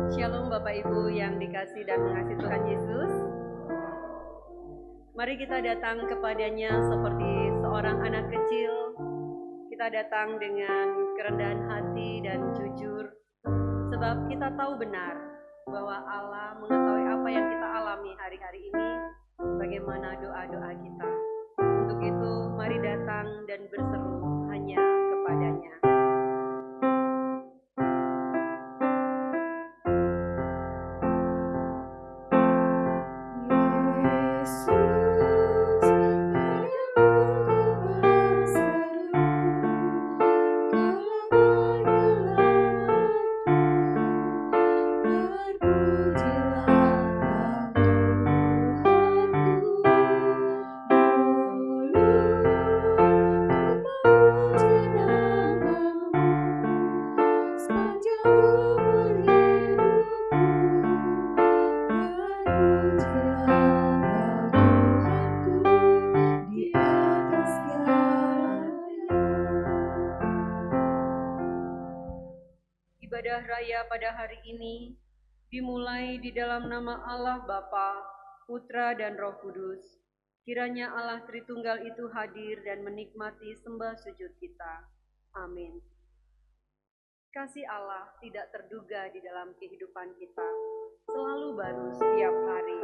Shalom Bapak Ibu yang dikasih dan mengasihi Tuhan Yesus. Mari kita datang kepadanya seperti seorang anak kecil. Kita datang dengan kerendahan hati dan jujur. Sebab kita tahu benar bahwa Allah mengetahui apa yang kita alami hari-hari ini. Bagaimana doa-doa kita. Untuk itu mari datang dan berseru hanya kepadanya. Ibadah raya pada hari ini dimulai di dalam nama Allah Bapa, Putra dan Roh Kudus. Kiranya Allah Tritunggal itu hadir dan menikmati sembah sujud kita. Amin. Kasih Allah tidak terduga di dalam kehidupan kita, selalu baru setiap hari.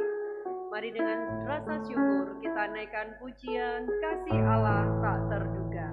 Mari dengan rasa syukur kita naikkan pujian kasih Allah tak terduga.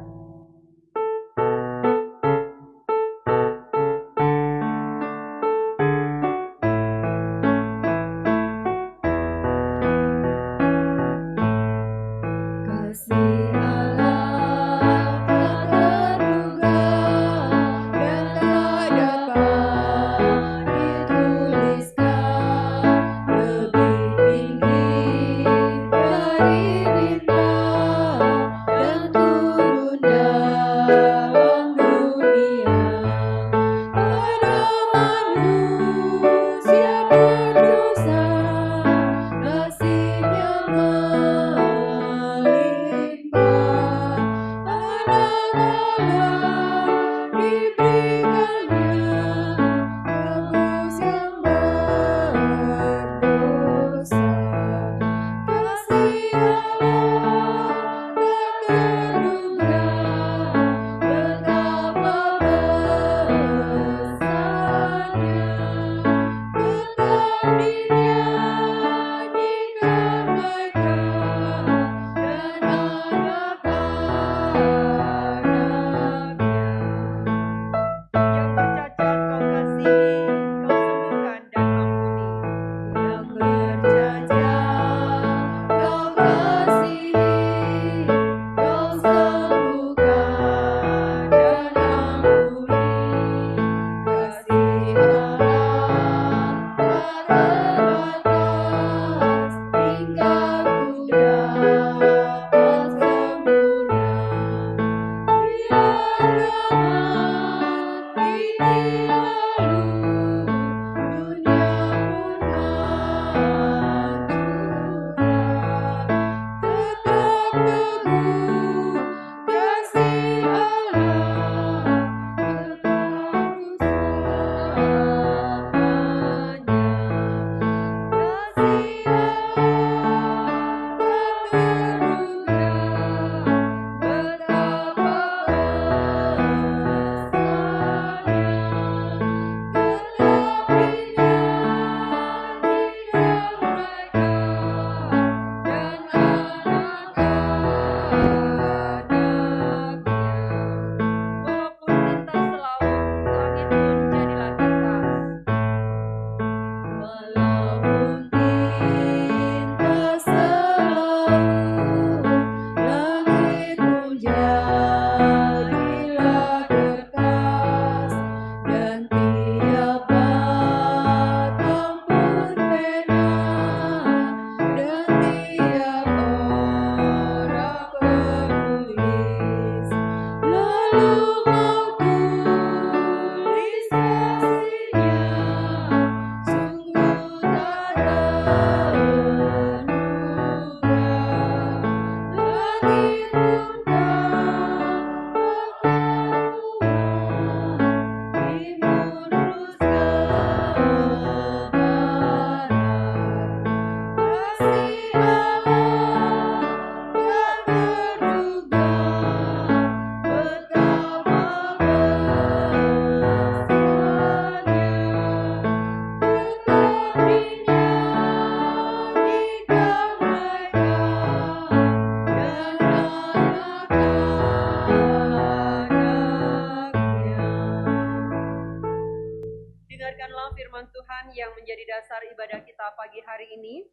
dengarkanlah firman Tuhan yang menjadi dasar ibadah kita pagi hari ini.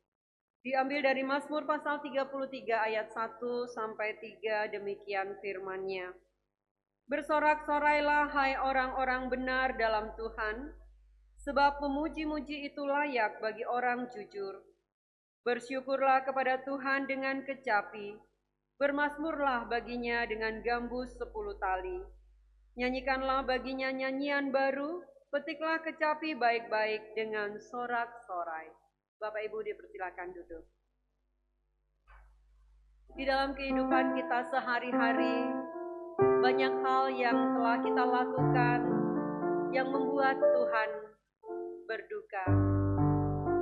Diambil dari Mazmur pasal 33 ayat 1 sampai 3, demikian firman-Nya. Bersorak-sorailah hai orang-orang benar dalam Tuhan, sebab memuji-muji itu layak bagi orang jujur. Bersyukurlah kepada Tuhan dengan kecapi, bermazmurlah baginya dengan gambus 10 tali. Nyanyikanlah baginya nyanyian baru, petiklah kecapi baik-baik dengan sorak-sorai. Bapak Ibu dipersilakan duduk. Di dalam kehidupan kita sehari-hari, banyak hal yang telah kita lakukan yang membuat Tuhan berduka.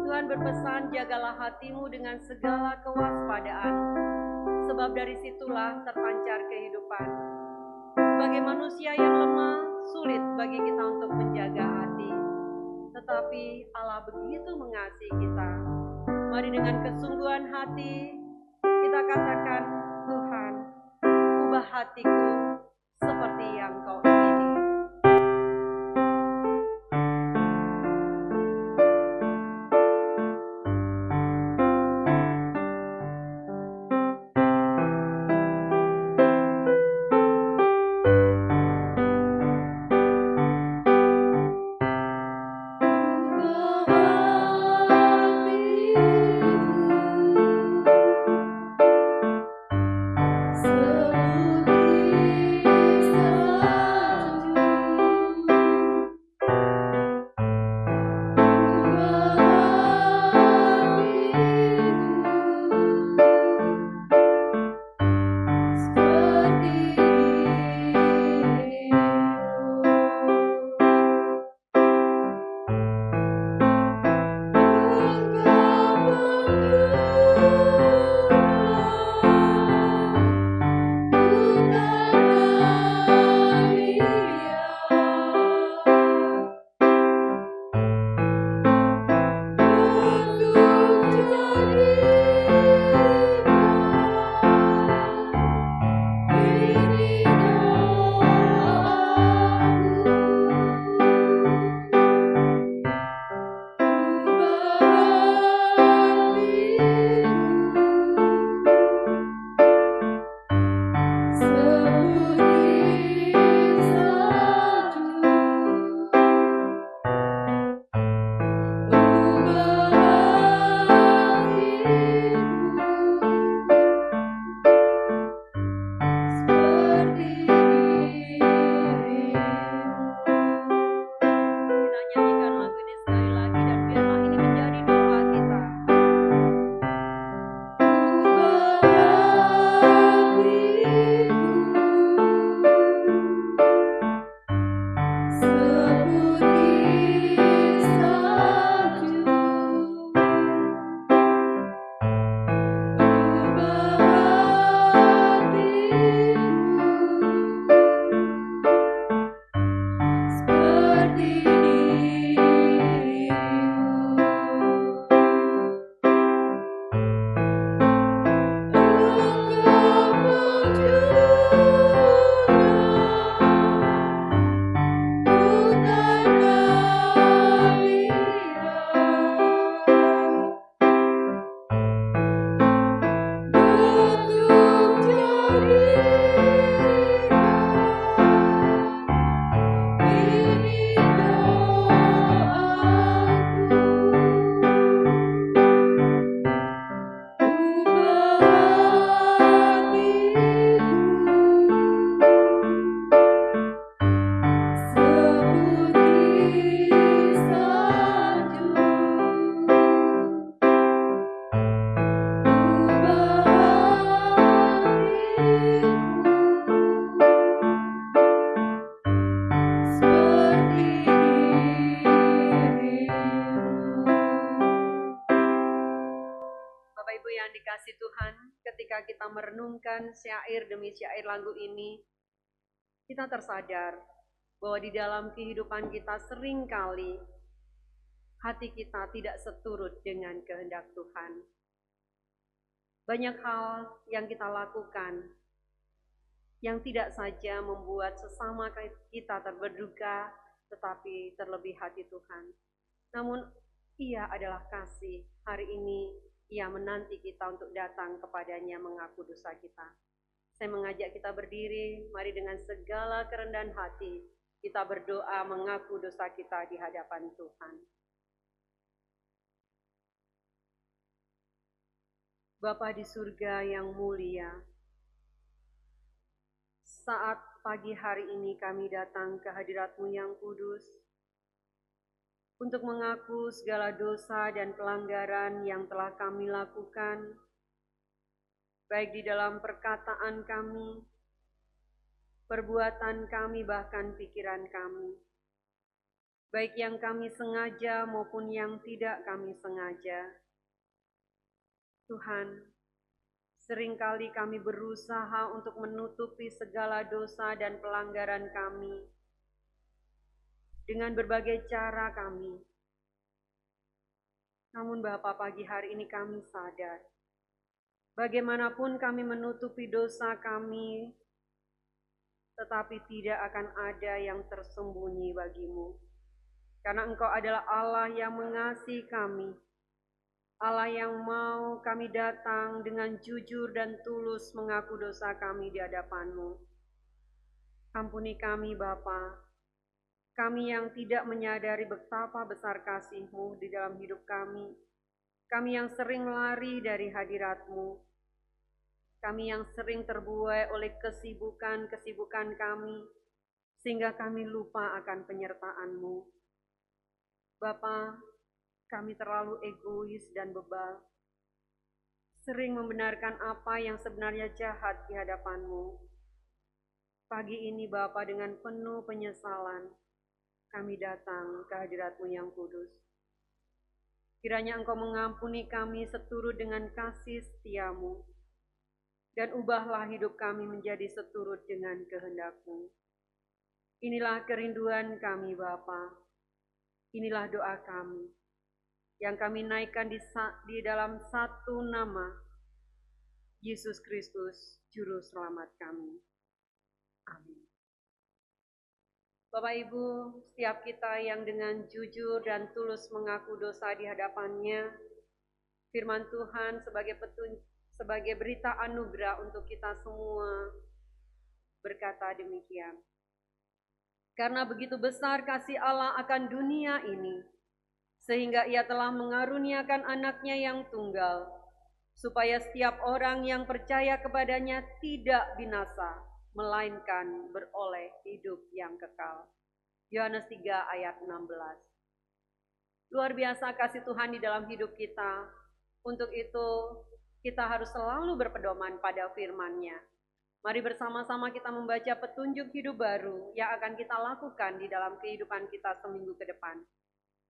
Tuhan berpesan, jagalah hatimu dengan segala kewaspadaan, sebab dari situlah terpancar kehidupan. Sebagai manusia yang lemah, sulit bagi kita untuk menjaga hati. Tetapi Allah begitu mengasihi kita. Mari dengan kesungguhan hati kita katakan, Tuhan, ubah hatiku seperti yang Kau ingini. Kita merenungkan syair demi syair lagu ini, kita tersadar bahwa di dalam kehidupan kita seringkali hati kita tidak seturut dengan kehendak Tuhan. Banyak hal yang kita lakukan yang tidak saja membuat sesama kita terberduka, tetapi terlebih hati Tuhan. Namun Ia adalah kasih. Hari ini Ia menanti kita untuk datang kepadanya mengaku dosa kita. Saya mengajak kita berdiri, mari dengan segala kerendahan hati kita berdoa mengaku dosa kita di hadapan Tuhan. Bapa di surga yang mulia, saat pagi hari ini kami datang ke hadirat-Mu yang kudus untuk mengaku segala dosa dan pelanggaran yang telah kami lakukan, baik di dalam perkataan kami, perbuatan kami, bahkan pikiran kami, baik yang kami sengaja maupun yang tidak kami sengaja. Tuhan, seringkali kami berusaha untuk menutupi segala dosa dan pelanggaran kami dengan berbagai cara kami. Namun Bapa, pagi hari ini kami sadar, bagaimanapun kami menutupi dosa kami, tetapi tidak akan ada yang tersembunyi bagi-Mu. Karena Engkau adalah Allah yang mengasihi kami, Allah yang mau kami datang dengan jujur dan tulus mengaku dosa kami di hadapan-Mu. Ampuni kami Bapa, kami yang tidak menyadari betapa besar kasih-Mu di dalam hidup kami yang sering lari dari hadirat-Mu, kami yang sering terbuai oleh kesibukan-kesibukan kami, sehingga kami lupa akan penyertaan-Mu. Bapa, kami terlalu egois dan bebal, sering membenarkan apa yang sebenarnya jahat di hadapan-Mu. Pagi ini Bapa, dengan penuh penyesalan, kami datang ke hadirat-Mu yang kudus. Kiranya Engkau mengampuni kami seturut dengan kasih setia-Mu, dan ubahlah hidup kami menjadi seturut dengan kehendak-Mu. Inilah kerinduan kami Bapa, inilah doa kami, yang kami naikkan di dalam satu nama, Yesus Kristus, Juru Selamat kami. Amin. Bapak Ibu, setiap kita yang dengan jujur dan tulus mengaku dosa di hadapan-Nya, firman Tuhan sebagai berita anugerah untuk kita semua berkata demikian. Karena begitu besar kasih Allah akan dunia ini, sehingga Ia telah mengaruniakan anaknya yang tunggal, supaya setiap orang yang percaya kepadanya tidak binasa, melainkan beroleh hidup yang kekal. Yohanes 3 ayat 16. Luar biasa kasih Tuhan di dalam hidup kita. Untuk itu kita harus selalu berpedoman pada firman-Nya. Mari bersama-sama kita membaca petunjuk hidup baru yang akan kita lakukan di dalam kehidupan kita seminggu ke depan.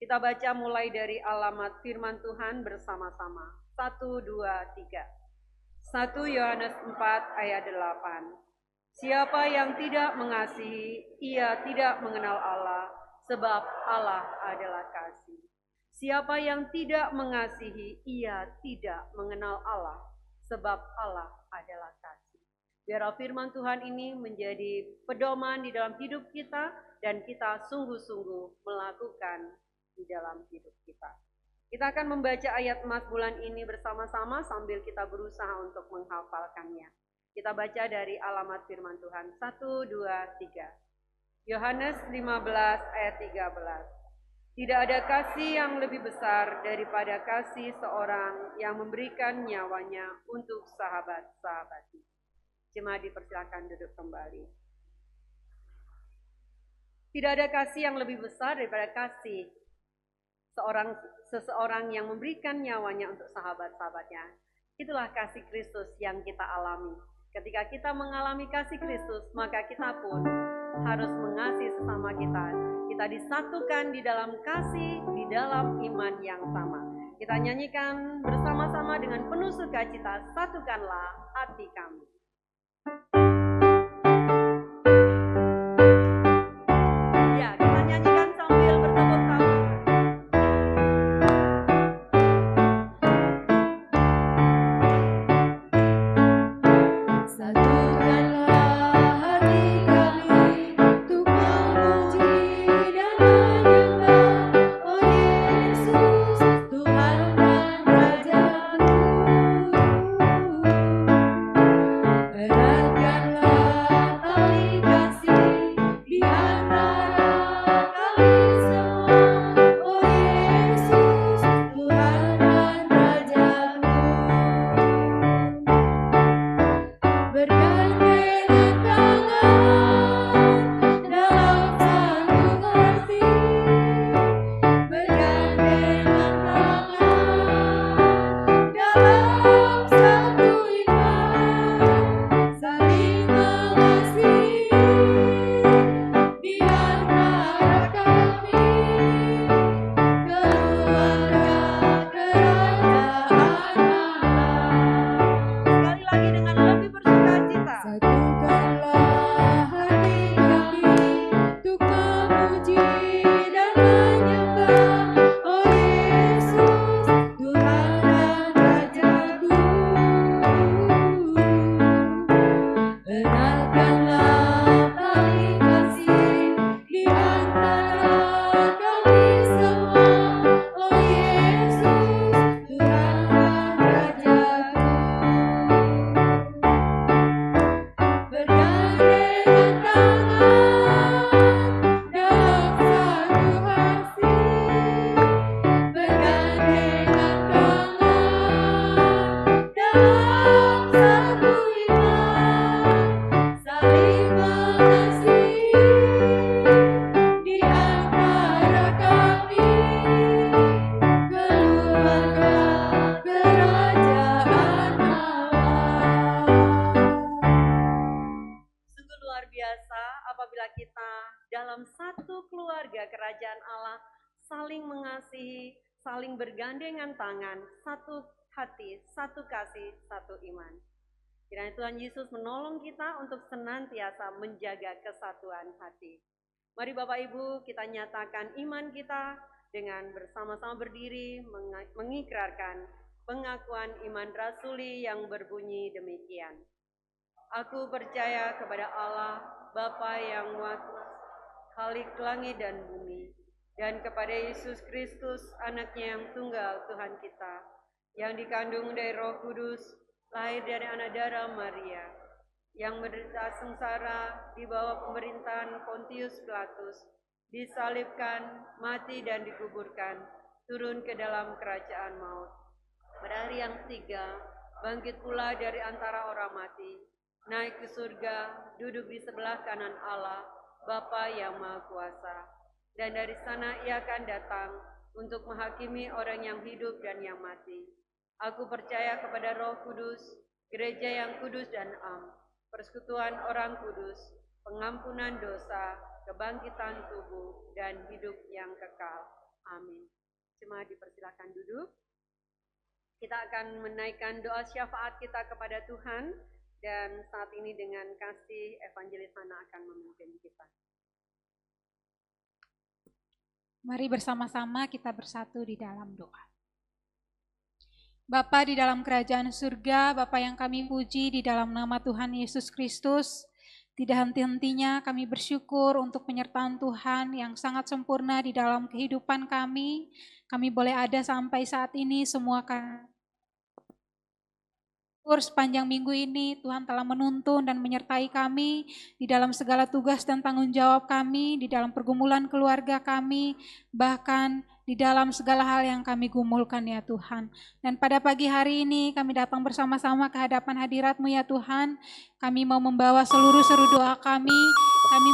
Kita baca mulai dari alamat firman Tuhan bersama-sama. 1, 2, 3. 1 Yohanes 4 ayat 8. Siapa yang tidak mengasihi, ia tidak mengenal Allah, sebab Allah adalah kasih. Siapa yang tidak mengasihi, ia tidak mengenal Allah, sebab Allah adalah kasih. Biarlah firman Tuhan ini menjadi pedoman di dalam hidup kita, dan kita sungguh-sungguh melakukan di dalam hidup kita. Kita akan membaca ayat emas bulan ini bersama-sama sambil kita berusaha untuk menghafalkannya. Kita baca dari alamat firman Tuhan 1, 2, 3. Yohanes 15 ayat 13. Tidak ada kasih yang lebih besar daripada kasih seorang yang memberikan nyawanya untuk sahabat-sahabatnya. Jemaat dipersilakan duduk kembali. Tidak ada kasih yang lebih besar daripada kasih seseorang yang memberikan nyawanya untuk sahabat-sahabatnya. Itulah kasih Kristus yang kita alami. Ketika kita mengalami kasih Kristus, maka kita pun harus mengasihi sesama kita. Kita disatukan di dalam kasih, di dalam iman yang sama. Kita nyanyikan bersama-sama dengan penuh sukacita, satukanlah hati kami. Satukanlah hati kami untuk memuji dan Allah, saling mengasihi, saling bergandengan tangan, satu hati, satu kasih, satu iman. Kiranya Tuhan Yesus menolong kita untuk senantiasa menjaga kesatuan hati. Mari Bapak Ibu, kita nyatakan iman kita dengan bersama-sama berdiri mengikrarkan pengakuan iman rasuli yang berbunyi demikian. Aku percaya kepada Allah, Bapa yang Maha Kuasa, Khalik langit dan bumi, dan kepada Yesus Kristus, anaknya yang tunggal Tuhan kita, yang dikandung dari Roh Kudus, lahir dari anak darah Maria, yang menderita sengsara di bawah pemerintahan Pontius Pilatus, disalibkan, mati dan dikuburkan, turun ke dalam kerajaan maut. Pada hari yang ketiga, bangkit pula dari antara orang mati, naik ke surga, duduk di sebelah kanan Allah, Bapa yang Maha Kuasa. Dan dari sana ia akan datang untuk menghakimi orang yang hidup dan yang mati. Aku percaya kepada Roh Kudus, gereja yang kudus dan am, persekutuan orang kudus, pengampunan dosa, kebangkitan tubuh, dan hidup yang kekal. Amin. Jemaat dipersilakan duduk. Kita akan menaikkan doa syafaat kita kepada Tuhan, dan saat ini dengan kasih Evangelis Hana akan memimpin kita. Mari bersama-sama kita bersatu di dalam doa. Bapa di dalam kerajaan surga, Bapa yang kami puji di dalam nama Tuhan Yesus Kristus, tidak henti-hentinya kami bersyukur untuk penyertaan Tuhan yang sangat sempurna di dalam kehidupan kami. Kami boleh ada sampai saat ini semua karena sepanjang minggu ini Tuhan telah menuntun dan menyertai kami di dalam segala tugas dan tanggung jawab kami, di dalam pergumulan keluarga kami, bahkan di dalam segala hal yang kami gumulkan ya Tuhan. Dan pada pagi hari ini kami datang bersama-sama ke hadapan hadirat-Mu ya Tuhan. Kami mau membawa seluruh seru doa kami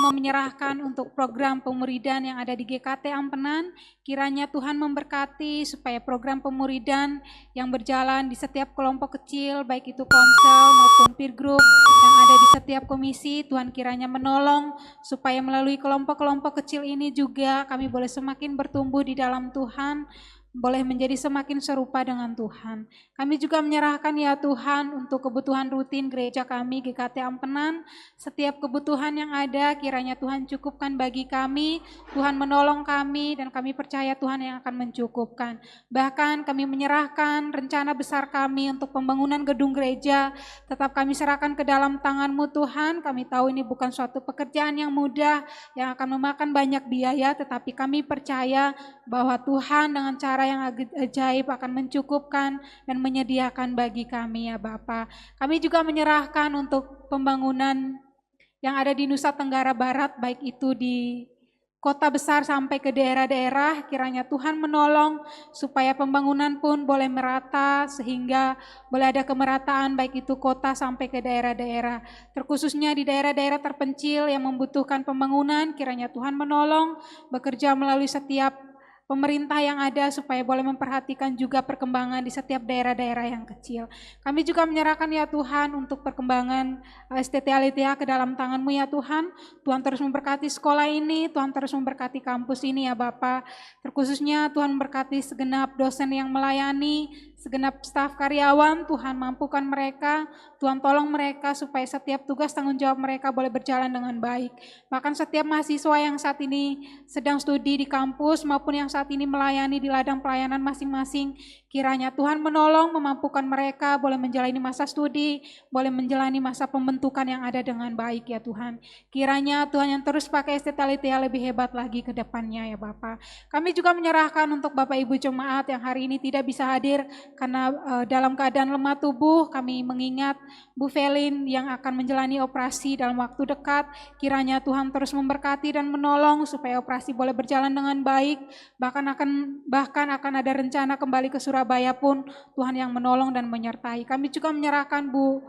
mau menyerahkan untuk program pemuridan yang ada di GKT Ampenan. Kiranya Tuhan memberkati supaya program pemuridan yang berjalan di setiap kelompok kecil, baik itu komsel maupun peer group yang ada di setiap komisi, Tuhan kiranya menolong supaya melalui kelompok-kelompok kecil ini juga kami boleh semakin bertumbuh di dalam Tuhan, boleh menjadi semakin serupa dengan Tuhan. Kami juga menyerahkan ya Tuhan untuk kebutuhan rutin gereja kami GKT Ampenan, setiap kebutuhan yang ada kiranya Tuhan cukupkan bagi kami, Tuhan menolong kami dan kami percaya Tuhan yang akan mencukupkan. Bahkan kami menyerahkan rencana besar kami untuk pembangunan gedung gereja, tetap kami serahkan ke dalam tangan-Mu Tuhan. Kami tahu ini bukan suatu pekerjaan yang mudah, yang akan memakan banyak biaya, tetapi kami percaya bahwa Tuhan dengan cara yang ajaib akan mencukupkan dan menyediakan bagi kami ya Bapa. Kami juga menyerahkan untuk pembangunan yang ada di Nusa Tenggara Barat, baik itu di kota besar sampai ke daerah-daerah, kiranya Tuhan menolong supaya pembangunan pun boleh merata sehingga boleh ada kemerataan baik itu kota sampai ke daerah-daerah. Terkhususnya di daerah-daerah terpencil yang membutuhkan pembangunan, kiranya Tuhan menolong bekerja melalui setiap pemerintah yang ada supaya boleh memperhatikan juga perkembangan di setiap daerah-daerah yang kecil. Kami juga menyerahkan ya Tuhan untuk perkembangan STT Aletheia ke dalam tangan-Mu ya Tuhan. Tuhan terus memberkati sekolah ini, Tuhan terus memberkati kampus ini ya Bapa. Terkhususnya Tuhan memberkati segenap dosen yang melayani, segenap staf karyawan, Tuhan mampukan mereka, Tuhan tolong mereka supaya setiap tugas tanggung jawab mereka boleh berjalan dengan baik. Bahkan setiap mahasiswa yang saat ini sedang studi di kampus maupun yang saat ini melayani di ladang pelayanan masing-masing, kiranya Tuhan menolong, memampukan mereka boleh menjalani masa studi, boleh menjalani masa pembentukan yang ada dengan baik ya Tuhan. Kiranya Tuhan yang terus pakai STT Aletheia lebih hebat lagi ke depannya ya Bapak. Kami juga menyerahkan untuk Bapak Ibu jemaat yang hari ini tidak bisa hadir karena dalam keadaan lemah tubuh. Kami mengingat Bu Felin yang akan menjalani operasi dalam waktu dekat. Kiranya Tuhan terus memberkati dan menolong supaya operasi boleh berjalan dengan baik. Bahkan akan ada rencana kembali ke Surabaya pun Tuhan yang menolong dan menyertai. Kami juga menyerahkan Bu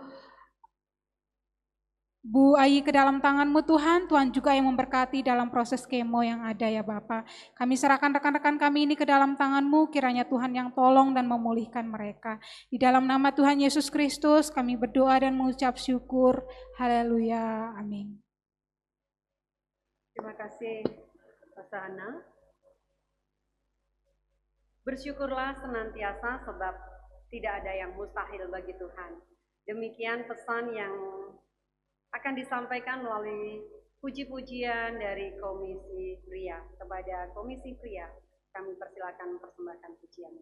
Ayi ke dalam tangan-Mu Tuhan, Tuhan juga yang memberkati dalam proses kemo yang ada ya Bapa. Kami serahkan rekan-rekan kami ini ke dalam tangan-Mu, kiranya Tuhan yang tolong dan memulihkan mereka. Di dalam nama Tuhan Yesus Kristus kami berdoa dan mengucap syukur. Haleluya, amin. Terima kasih Pastor Hana. Bersyukurlah senantiasa sebab tidak ada yang mustahil bagi Tuhan. Demikian pesan yang akan disampaikan melalui puji-pujian dari Komisi Pria. Kepada Komisi Pria, kami persilakan mempersembahkan pujian.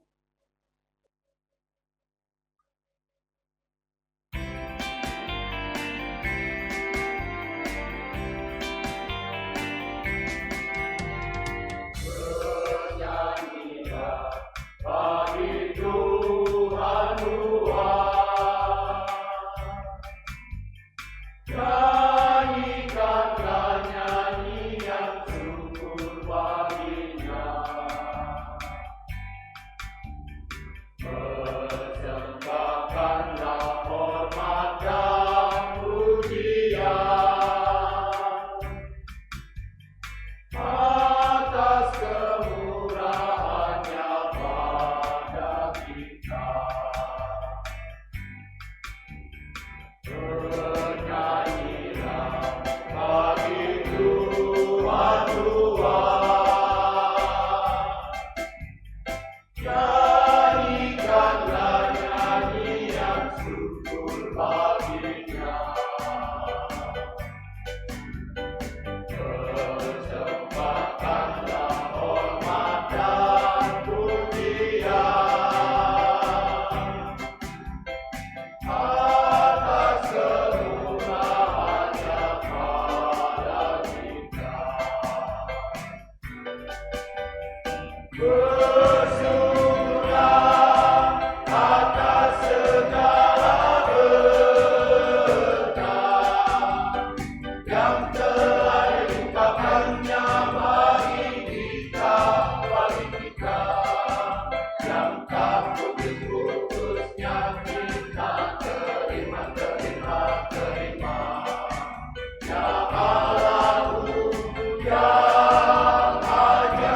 Bagi Tuhan luar, nyanyikanlah nyanyian syukur baginya. Persembahkanlah hormat dan pujian atas kemurahannya pada kita. Bernyanyilah bagi Tuhan luar, nyanyikanlah nyanyian syukur baginya. Persembahkanlah hormat dan pujian atas kemurahannya pada kita. Bersyukurlah atas segala berkat yang telah dilimpahkannya bagi kita, yang tak putus-putusnya kita terima. Ya Allahku yang ajaib.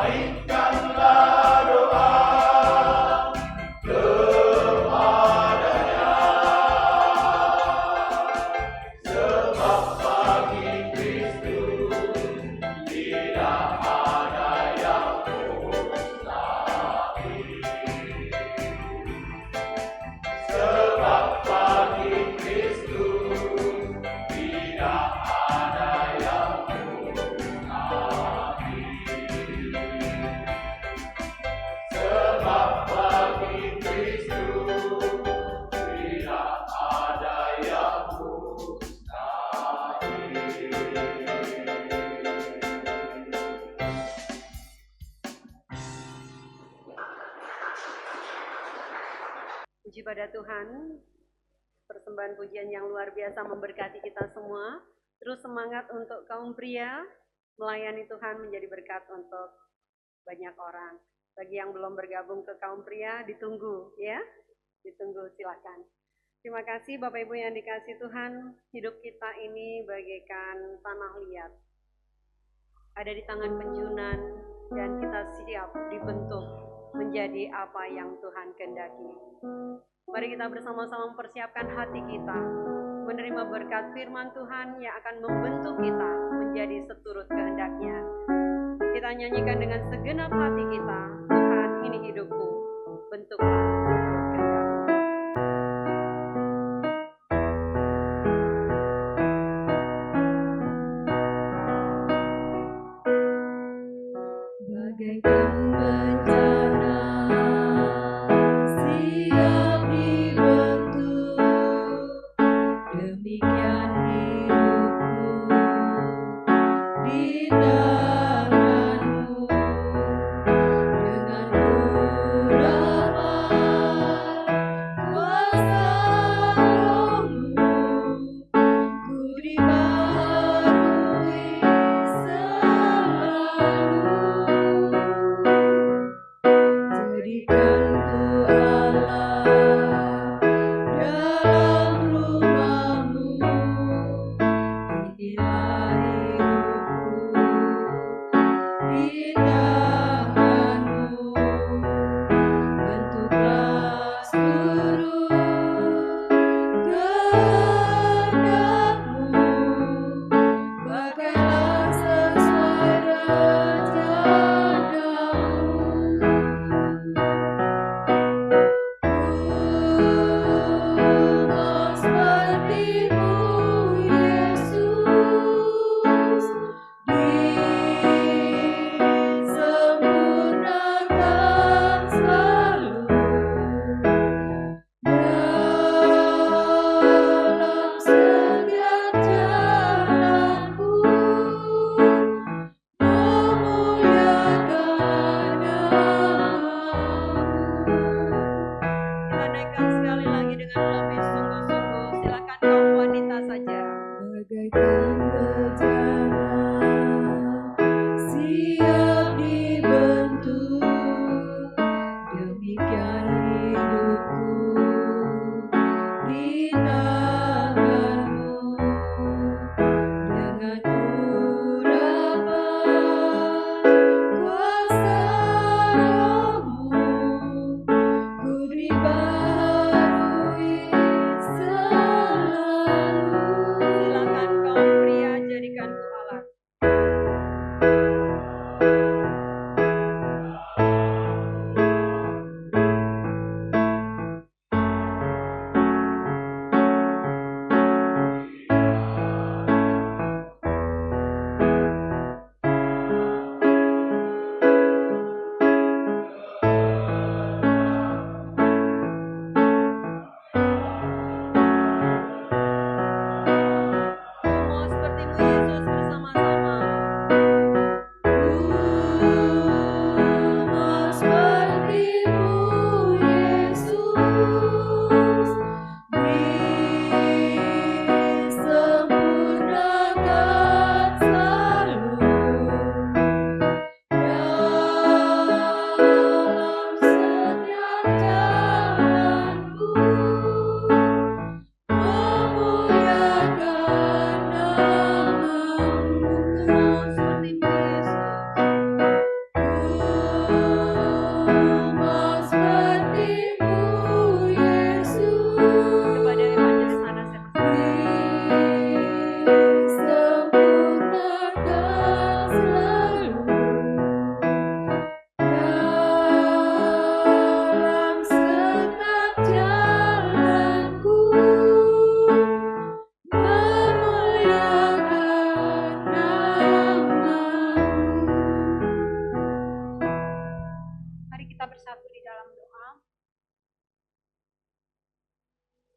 naikkanlah doa kepadanya, sebab bagi Kristus tidak ada yang mustahil. Sebab bagi Kristus tidak ada yang mustahil. Sebab bagi Kristus tidak ada yang mustahil. Puji pada Tuhan, persembahan pujian yang luar biasa memberkati kita semua. Terus semangat untuk kaum pria, melayani Tuhan menjadi berkat untuk banyak orang. Bagi yang belum bergabung ke kaum pria, ditunggu ya, ditunggu silakan. Terima kasih Bapak Ibu yang dikasih Tuhan, hidup kita ini bagaikan tanah liat. Ada di tangan penjunan dan kita siap dibentuk menjadi apa yang Tuhan kehendaki. Mari kita bersama-sama mempersiapkan hati kita menerima berkat firman Tuhan yang akan membentuk kita menjadi seturut kehendaknya. Kita nyanyikan dengan segenap hati kita, Tuhan ini hidupku, bentuklah seturut kehendak-Mu. Bagaikan bencana siap dibentuk, demikian hidupku di tangan-Mu. Dengan ku dapat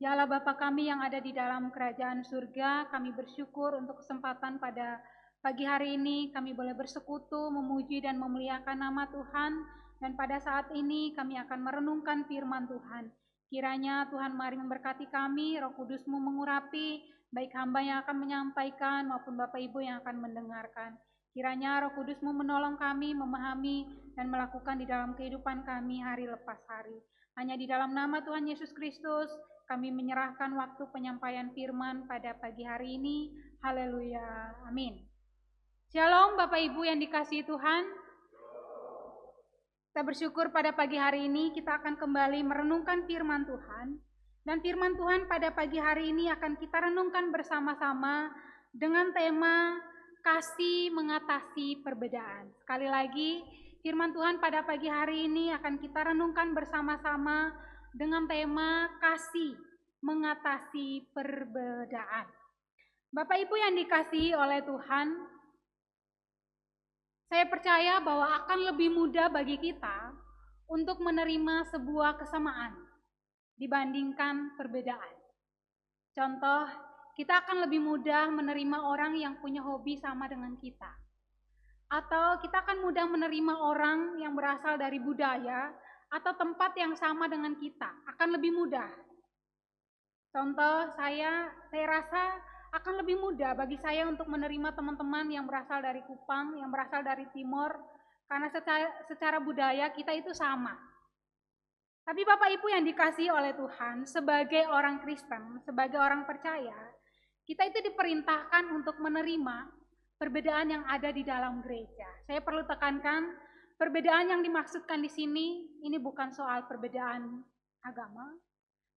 Ya Allah Bapa kami yang ada di dalam kerajaan surga, kami bersyukur untuk kesempatan pada pagi hari ini kami boleh bersekutu, memuji dan memuliakan nama Tuhan. Dan pada saat ini kami akan merenungkan firman Tuhan. Kiranya Tuhan mari memberkati kami, Roh Kudus-Mu mengurapi, baik hamba yang akan menyampaikan maupun Bapak Ibu yang akan mendengarkan. Kiranya Roh Kudus-Mu menolong kami memahami dan melakukan di dalam kehidupan kami hari lepas hari. Hanya di dalam nama Tuhan Yesus Kristus, kami menyerahkan waktu penyampaian firman pada pagi hari ini. Haleluya. Amin. Shalom Bapak Ibu yang dikasihi Tuhan. Kita bersyukur pada pagi hari ini kita akan kembali merenungkan firman Tuhan. Dan firman Tuhan pada pagi hari ini akan kita renungkan bersama-sama dengan tema kasih mengatasi perbedaan. Sekali lagi, firman Tuhan pada pagi hari ini akan kita renungkan bersama-sama dengan tema kasih mengatasi perbedaan. Bapak Ibu yang dikasihi oleh Tuhan, saya percaya bahwa akan lebih mudah bagi kita untuk menerima sebuah kesamaan dibandingkan perbedaan. Contoh, kita akan lebih mudah menerima orang yang punya hobi sama dengan kita. Atau kita akan mudah menerima orang yang berasal dari budaya atau tempat yang sama dengan kita, akan lebih mudah. Contoh, saya rasa akan lebih mudah bagi saya untuk menerima teman-teman yang berasal dari Kupang, yang berasal dari Timor, karena secara budaya kita itu sama. Tapi Bapak Ibu yang dikasihi oleh Tuhan, sebagai orang Kristen, sebagai orang percaya, kita itu diperintahkan untuk menerima perbedaan yang ada di dalam gereja. Saya perlu tekankan, perbedaan yang dimaksudkan di sini, ini bukan soal perbedaan agama,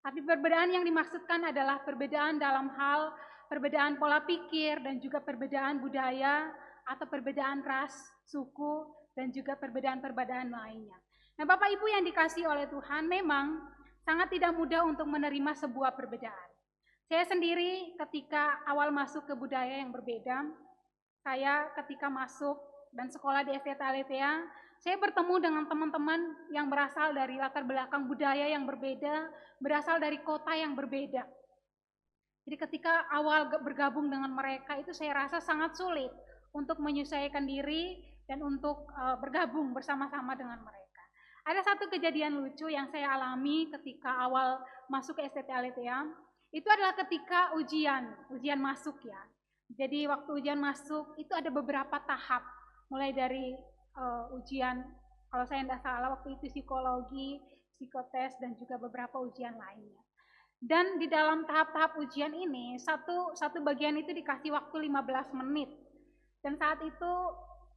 tapi perbedaan yang dimaksudkan adalah perbedaan dalam hal perbedaan pola pikir dan juga perbedaan budaya atau perbedaan ras, suku, dan juga perbedaan-perbedaan lainnya. Nah Bapak Ibu yang dikasihi oleh Tuhan, memang sangat tidak mudah untuk menerima sebuah perbedaan. Saya sendiri ketika awal masuk ke budaya yang berbeda, saya ketika masuk dan sekolah di SDT Aletheia, saya bertemu dengan teman-teman yang berasal dari latar belakang budaya yang berbeda, berasal dari kota yang berbeda. Jadi ketika awal bergabung dengan mereka itu saya rasa sangat sulit untuk menyesuaikan diri dan untuk bergabung bersama-sama dengan mereka. Ada satu kejadian lucu yang saya alami ketika awal masuk ke SDT Aletheia, itu adalah ketika ujian masuk ya. Jadi waktu ujian masuk itu ada beberapa tahap, mulai dari ujian, kalau saya tidak salah waktu itu psikologi, psikotes, dan juga beberapa ujian lainnya. Dan di dalam tahap-tahap ujian ini, satu bagian itu dikasih waktu 15 menit. Dan saat itu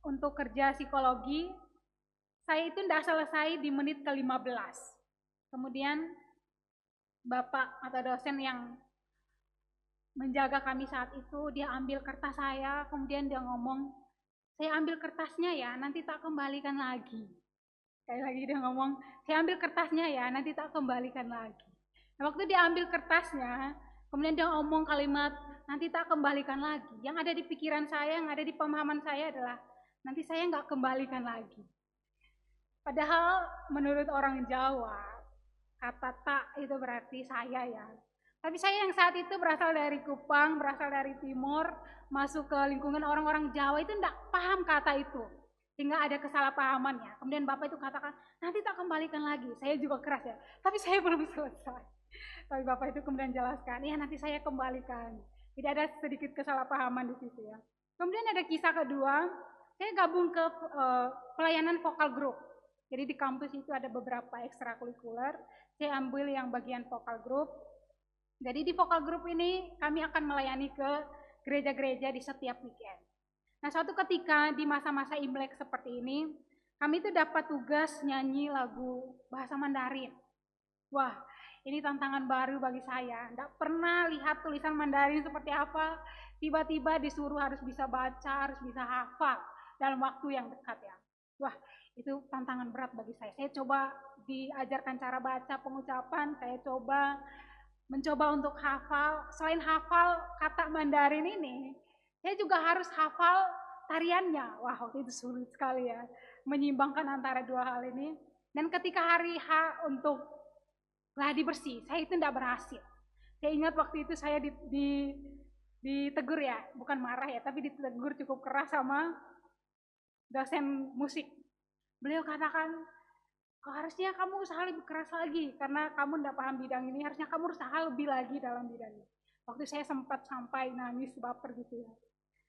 untuk kerja psikologi, saya itu tidak selesai di menit ke-15. Kemudian Bapak atau dosen yang menjaga kami saat itu, dia ambil kertas saya, kemudian dia ngomong, saya ambil kertasnya ya, nanti tak kembalikan lagi. Sekali lagi dia ngomong, saya ambil kertasnya ya, nanti tak kembalikan lagi. Nah, waktu dia ambil kertasnya, kemudian dia ngomong kalimat, nanti tak kembalikan lagi. Yang ada di pikiran saya, yang ada di pemahaman saya adalah, nanti saya nggak kembalikan lagi. Padahal menurut orang Jawa, kata tak itu berarti saya ya. Tapi saya yang saat itu berasal dari Kupang, berasal dari Timur, masuk ke lingkungan orang-orang Jawa itu tidak paham kata itu. Sehingga ada kesalahpahamannya. Kemudian Bapak itu katakan, nanti tak kembalikan lagi. Saya juga keras ya, tapi saya belum selesai. Tapi Bapak itu kemudian jelaskan, ya nanti saya kembalikan. Tidak ada sedikit kesalahpahaman di situ ya. Kemudian ada kisah kedua, saya gabung ke pelayanan vokal group. Jadi di kampus itu ada beberapa ekstrakurikuler, saya ambil yang bagian vokal group. Jadi di vokal group ini kami akan melayani ke gereja-gereja di setiap weekend. Nah suatu ketika di masa-masa Imlek seperti ini, kami itu dapat tugas nyanyi lagu bahasa Mandarin. Wah, ini tantangan baru bagi saya. Tidak pernah lihat tulisan Mandarin seperti apa. Tiba-tiba disuruh harus bisa baca, harus bisa hafal dalam waktu yang dekat ya. Wah, itu tantangan berat bagi saya. Saya coba diajarkan cara baca, pengucapan, saya mencoba untuk hafal. Selain hafal kata Mandarin ini, saya juga harus hafal tariannya. Wah, waktu itu sulit sekali ya, menyimbangkan antara dua hal ini. Dan ketika hari H untuk gladi bersih, saya itu tidak berhasil. Saya ingat waktu itu saya ditegur ya, bukan marah ya, tapi ditegur cukup keras sama dosen musik. Beliau katakan, harusnya kamu usaha lebih keras lagi, karena kamu tidak paham bidang ini, harusnya kamu usaha lebih lagi dalam bidang ini. Waktu saya sempat sampai nangis baper gitu ya.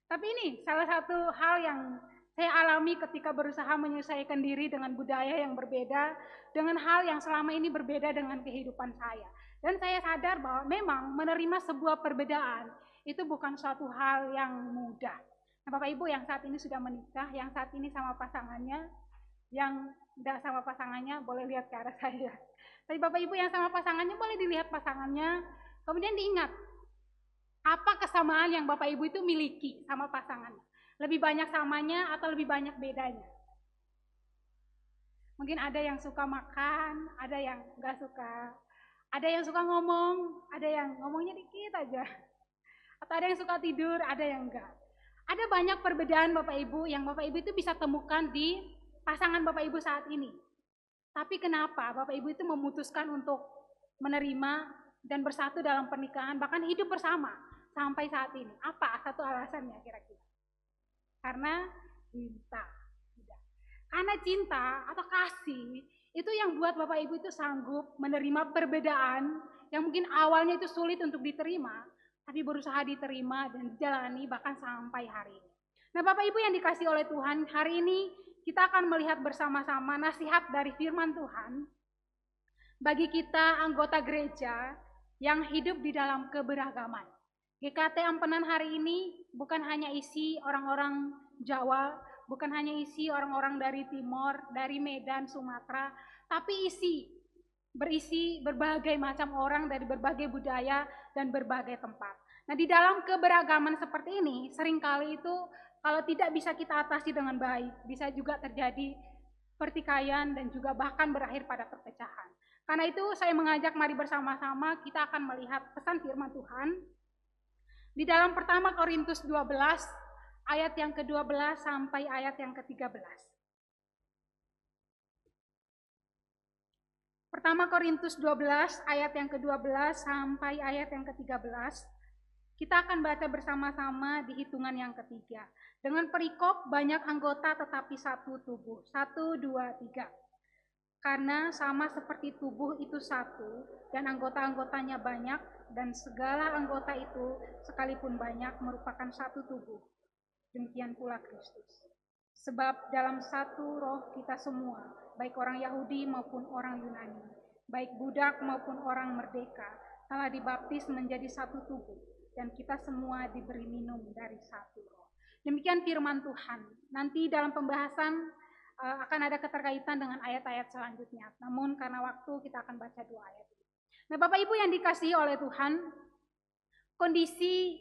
Tapi ini salah satu hal yang saya alami ketika berusaha menyesuaikan diri dengan budaya yang berbeda, dengan hal yang selama ini berbeda dengan kehidupan saya. Dan saya sadar bahwa memang menerima sebuah perbedaan itu bukan suatu hal yang mudah. Nah, Bapak Ibu yang saat ini sudah menikah, yang saat ini sama pasangannya, yang tidak sama pasangannya boleh lihat ke arah saya. Tapi Bapak Ibu yang sama pasangannya boleh dilihat pasangannya, kemudian diingat apa kesamaan yang Bapak Ibu itu miliki sama pasangannya. Lebih banyak samanya atau lebih banyak bedanya. Mungkin ada yang suka makan, ada yang enggak suka. Ada yang suka ngomong, ada yang ngomongnya dikit aja. Atau ada yang suka tidur, ada yang enggak. Ada banyak perbedaan Bapak Ibu yang Bapak Ibu itu bisa temukan di pasangan Bapak Ibu saat ini. Tapi kenapa Bapak Ibu itu memutuskan untuk menerima dan bersatu dalam pernikahan, bahkan hidup bersama sampai saat ini? Apa satu alasannya kira-kira? Karena cinta. Karena cinta atau kasih itu yang buat Bapak Ibu itu sanggup menerima perbedaan yang mungkin awalnya itu sulit untuk diterima, tapi berusaha diterima dan dijalani bahkan sampai hari ini. Nah Bapak Ibu yang dikasih oleh Tuhan, hari ini kita akan melihat bersama-sama nasihat dari firman Tuhan bagi kita anggota gereja yang hidup di dalam keberagaman. GKT Ampenan hari ini bukan hanya isi orang-orang Jawa, bukan hanya isi orang-orang dari Timor, dari Medan, Sumatera, tapi berisi berbagai macam orang dari berbagai budaya dan berbagai tempat. Nah di dalam keberagaman seperti ini, seringkali itu kalau tidak bisa kita atasi dengan baik, bisa juga terjadi pertikaian dan juga bahkan berakhir pada perpecahan. Karena itu saya mengajak mari bersama-sama kita akan melihat pesan firman Tuhan di dalam pertama Korintus 12 ayat yang ke-12 sampai ayat yang ke-13. Pertama Korintus 12 ayat yang ke-12 sampai ayat yang ke-13. Kita akan baca bersama-sama di hitungan yang ketiga. Dengan perikop banyak anggota tetapi satu tubuh. 1, 2, 3. Karena sama seperti tubuh itu satu dan anggota-anggotanya banyak dan segala anggota itu sekalipun banyak merupakan satu tubuh. Demikian pula Kristus. Sebab dalam satu roh kita semua, baik orang Yahudi maupun orang Yunani, baik budak maupun orang merdeka, telah dibaptis menjadi satu tubuh dan kita semua diberi minum dari satu roh. Demikian firman Tuhan. Nanti dalam pembahasan akan ada keterkaitan dengan ayat-ayat selanjutnya. Namun karena waktu kita akan baca 2 ayat ini. Nah Bapak Ibu yang dikasihi oleh Tuhan, kondisi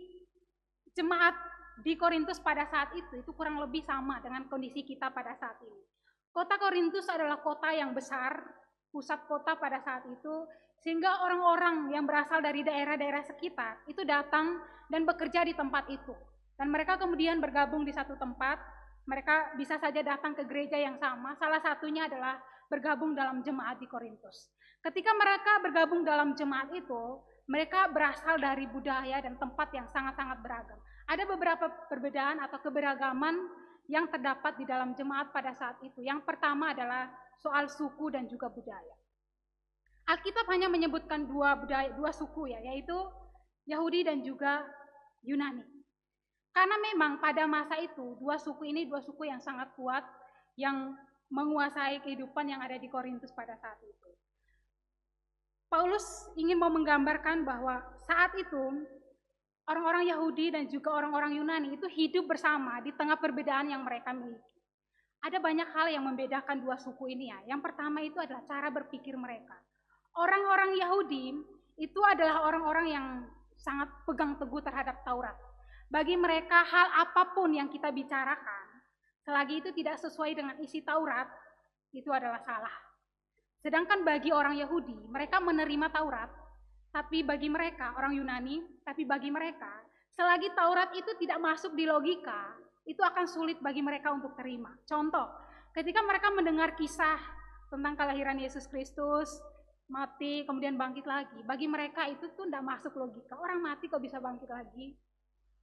jemaat di Korintus pada saat itu kurang lebih sama dengan kondisi kita pada saat ini. Kota Korintus adalah kota yang besar, pusat kota pada saat itu, sehingga orang-orang yang berasal dari daerah-daerah sekitar itu datang dan bekerja di tempat itu. Dan mereka kemudian bergabung di satu tempat. Mereka bisa saja datang ke gereja yang sama, salah satunya adalah bergabung dalam jemaat di Korintus. Ketika mereka bergabung dalam jemaat itu, mereka berasal dari budaya dan tempat yang sangat-sangat beragam. Ada beberapa perbedaan atau keberagaman yang terdapat di dalam jemaat pada saat itu. Yang pertama adalah soal suku dan juga budaya. Alkitab hanya menyebutkan dua suku ya, yaitu Yahudi dan juga Yunani. Karena memang pada masa itu dua suku yang sangat kuat yang menguasai kehidupan yang ada di Korintus pada saat itu. Paulus ingin mau menggambarkan bahwa saat itu orang-orang Yahudi dan juga orang-orang Yunani itu hidup bersama di tengah perbedaan yang mereka miliki. Ada banyak hal yang membedakan dua suku ini ya. Yang pertama itu adalah cara berpikir mereka. Orang-orang Yahudi itu adalah orang-orang yang sangat pegang teguh terhadap Taurat. Bagi mereka hal apapun yang kita bicarakan, selagi itu tidak sesuai dengan isi Taurat, itu adalah salah. Sedangkan bagi orang Yahudi, mereka menerima Taurat, tapi bagi mereka, orang Yunani, tapi bagi mereka, selagi Taurat itu tidak masuk di logika, itu akan sulit bagi mereka untuk terima. Contoh, ketika mereka mendengar kisah tentang kelahiran Yesus Kristus, mati kemudian bangkit lagi. Bagi mereka itu tuh tidak masuk logika. Orang mati kok bisa bangkit lagi?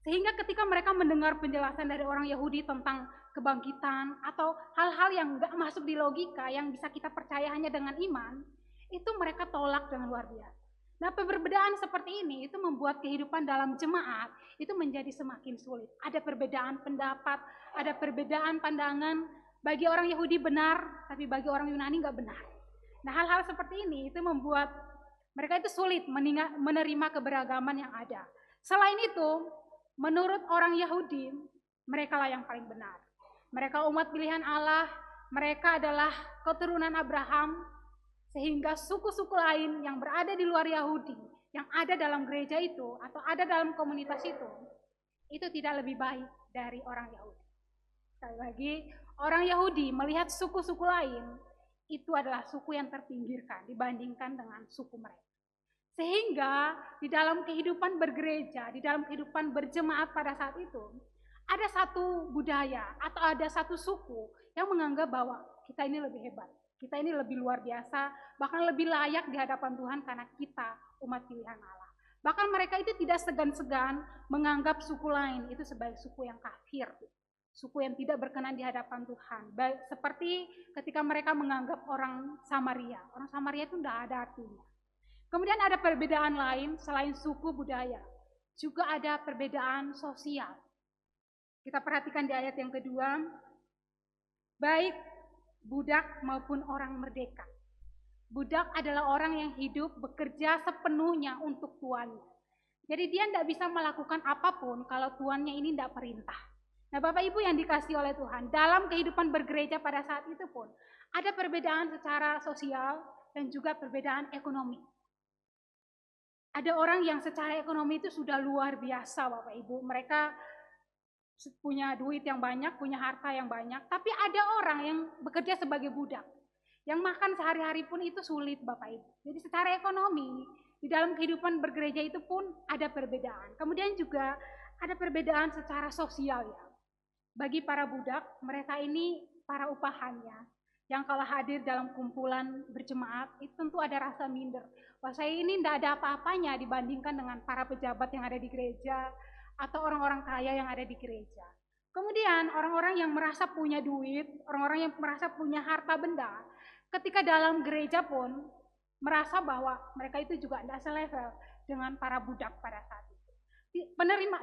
Sehingga ketika mereka mendengar penjelasan dari orang Yahudi tentang kebangkitan atau hal-hal yang nggak masuk di logika yang bisa kita percaya hanya dengan iman, itu mereka tolak dengan luar biasa. Nah, perbedaan seperti ini itu membuat kehidupan dalam jemaat itu menjadi semakin sulit. Ada perbedaan pendapat, ada perbedaan pandangan. Bagi orang Yahudi benar, tapi bagi orang Yunani nggak benar. Nah, hal-hal seperti ini itu membuat mereka itu sulit menerima keberagaman yang ada. Selain itu, menurut orang Yahudi, mereka lah yang paling benar. Mereka umat pilihan Allah, mereka adalah keturunan Abraham, sehingga suku-suku lain yang berada di luar Yahudi, yang ada dalam gereja itu, atau ada dalam komunitas itu tidak lebih baik dari orang Yahudi. Sekali lagi, orang Yahudi melihat suku-suku lain, itu adalah suku yang terpinggirkan dibandingkan dengan suku mereka. Sehingga di dalam kehidupan bergereja, di dalam kehidupan berjemaat pada saat itu, ada satu budaya atau ada satu suku yang menganggap bahwa kita ini lebih hebat, kita ini lebih luar biasa, bahkan lebih layak di hadapan Tuhan karena kita umat pilihan Allah. Bahkan mereka itu tidak segan-segan menganggap suku lain itu sebagai suku yang kafir, suku yang tidak berkenan di hadapan Tuhan. Seperti ketika mereka menganggap orang Samaria. Orang Samaria itu tidak ada artinya. Kemudian ada perbedaan lain selain suku budaya. Juga ada perbedaan sosial. Kita perhatikan di ayat yang kedua. Baik budak maupun orang merdeka. Budak adalah orang yang hidup bekerja sepenuhnya untuk tuannya. Jadi dia tidak bisa melakukan apapun kalau tuannya ini tidak perintah. Nah, Bapak Ibu yang dikasihi oleh Tuhan, dalam kehidupan bergereja pada saat itu pun ada perbedaan secara sosial dan juga perbedaan ekonomi. Ada orang yang secara ekonomi itu sudah luar biasa, Bapak Ibu. Mereka punya duit yang banyak, punya harta yang banyak, tapi ada orang yang bekerja sebagai budak, yang makan sehari-hari pun itu sulit, Bapak Ibu. Jadi secara ekonomi, di dalam kehidupan bergereja itu pun ada perbedaan. Kemudian juga ada perbedaan secara sosial ya. Bagi para budak, mereka ini para upahannya, yang kalau hadir dalam kumpulan berjemaat, itu tentu ada rasa minder. Wah, saya ini tidak ada apa-apanya dibandingkan dengan para pejabat yang ada di gereja, atau orang-orang kaya yang ada di gereja. Kemudian orang-orang yang merasa punya duit, orang-orang yang merasa punya harta benda, ketika dalam gereja pun merasa bahwa mereka itu juga tidak selevel dengan para budak pada saat itu.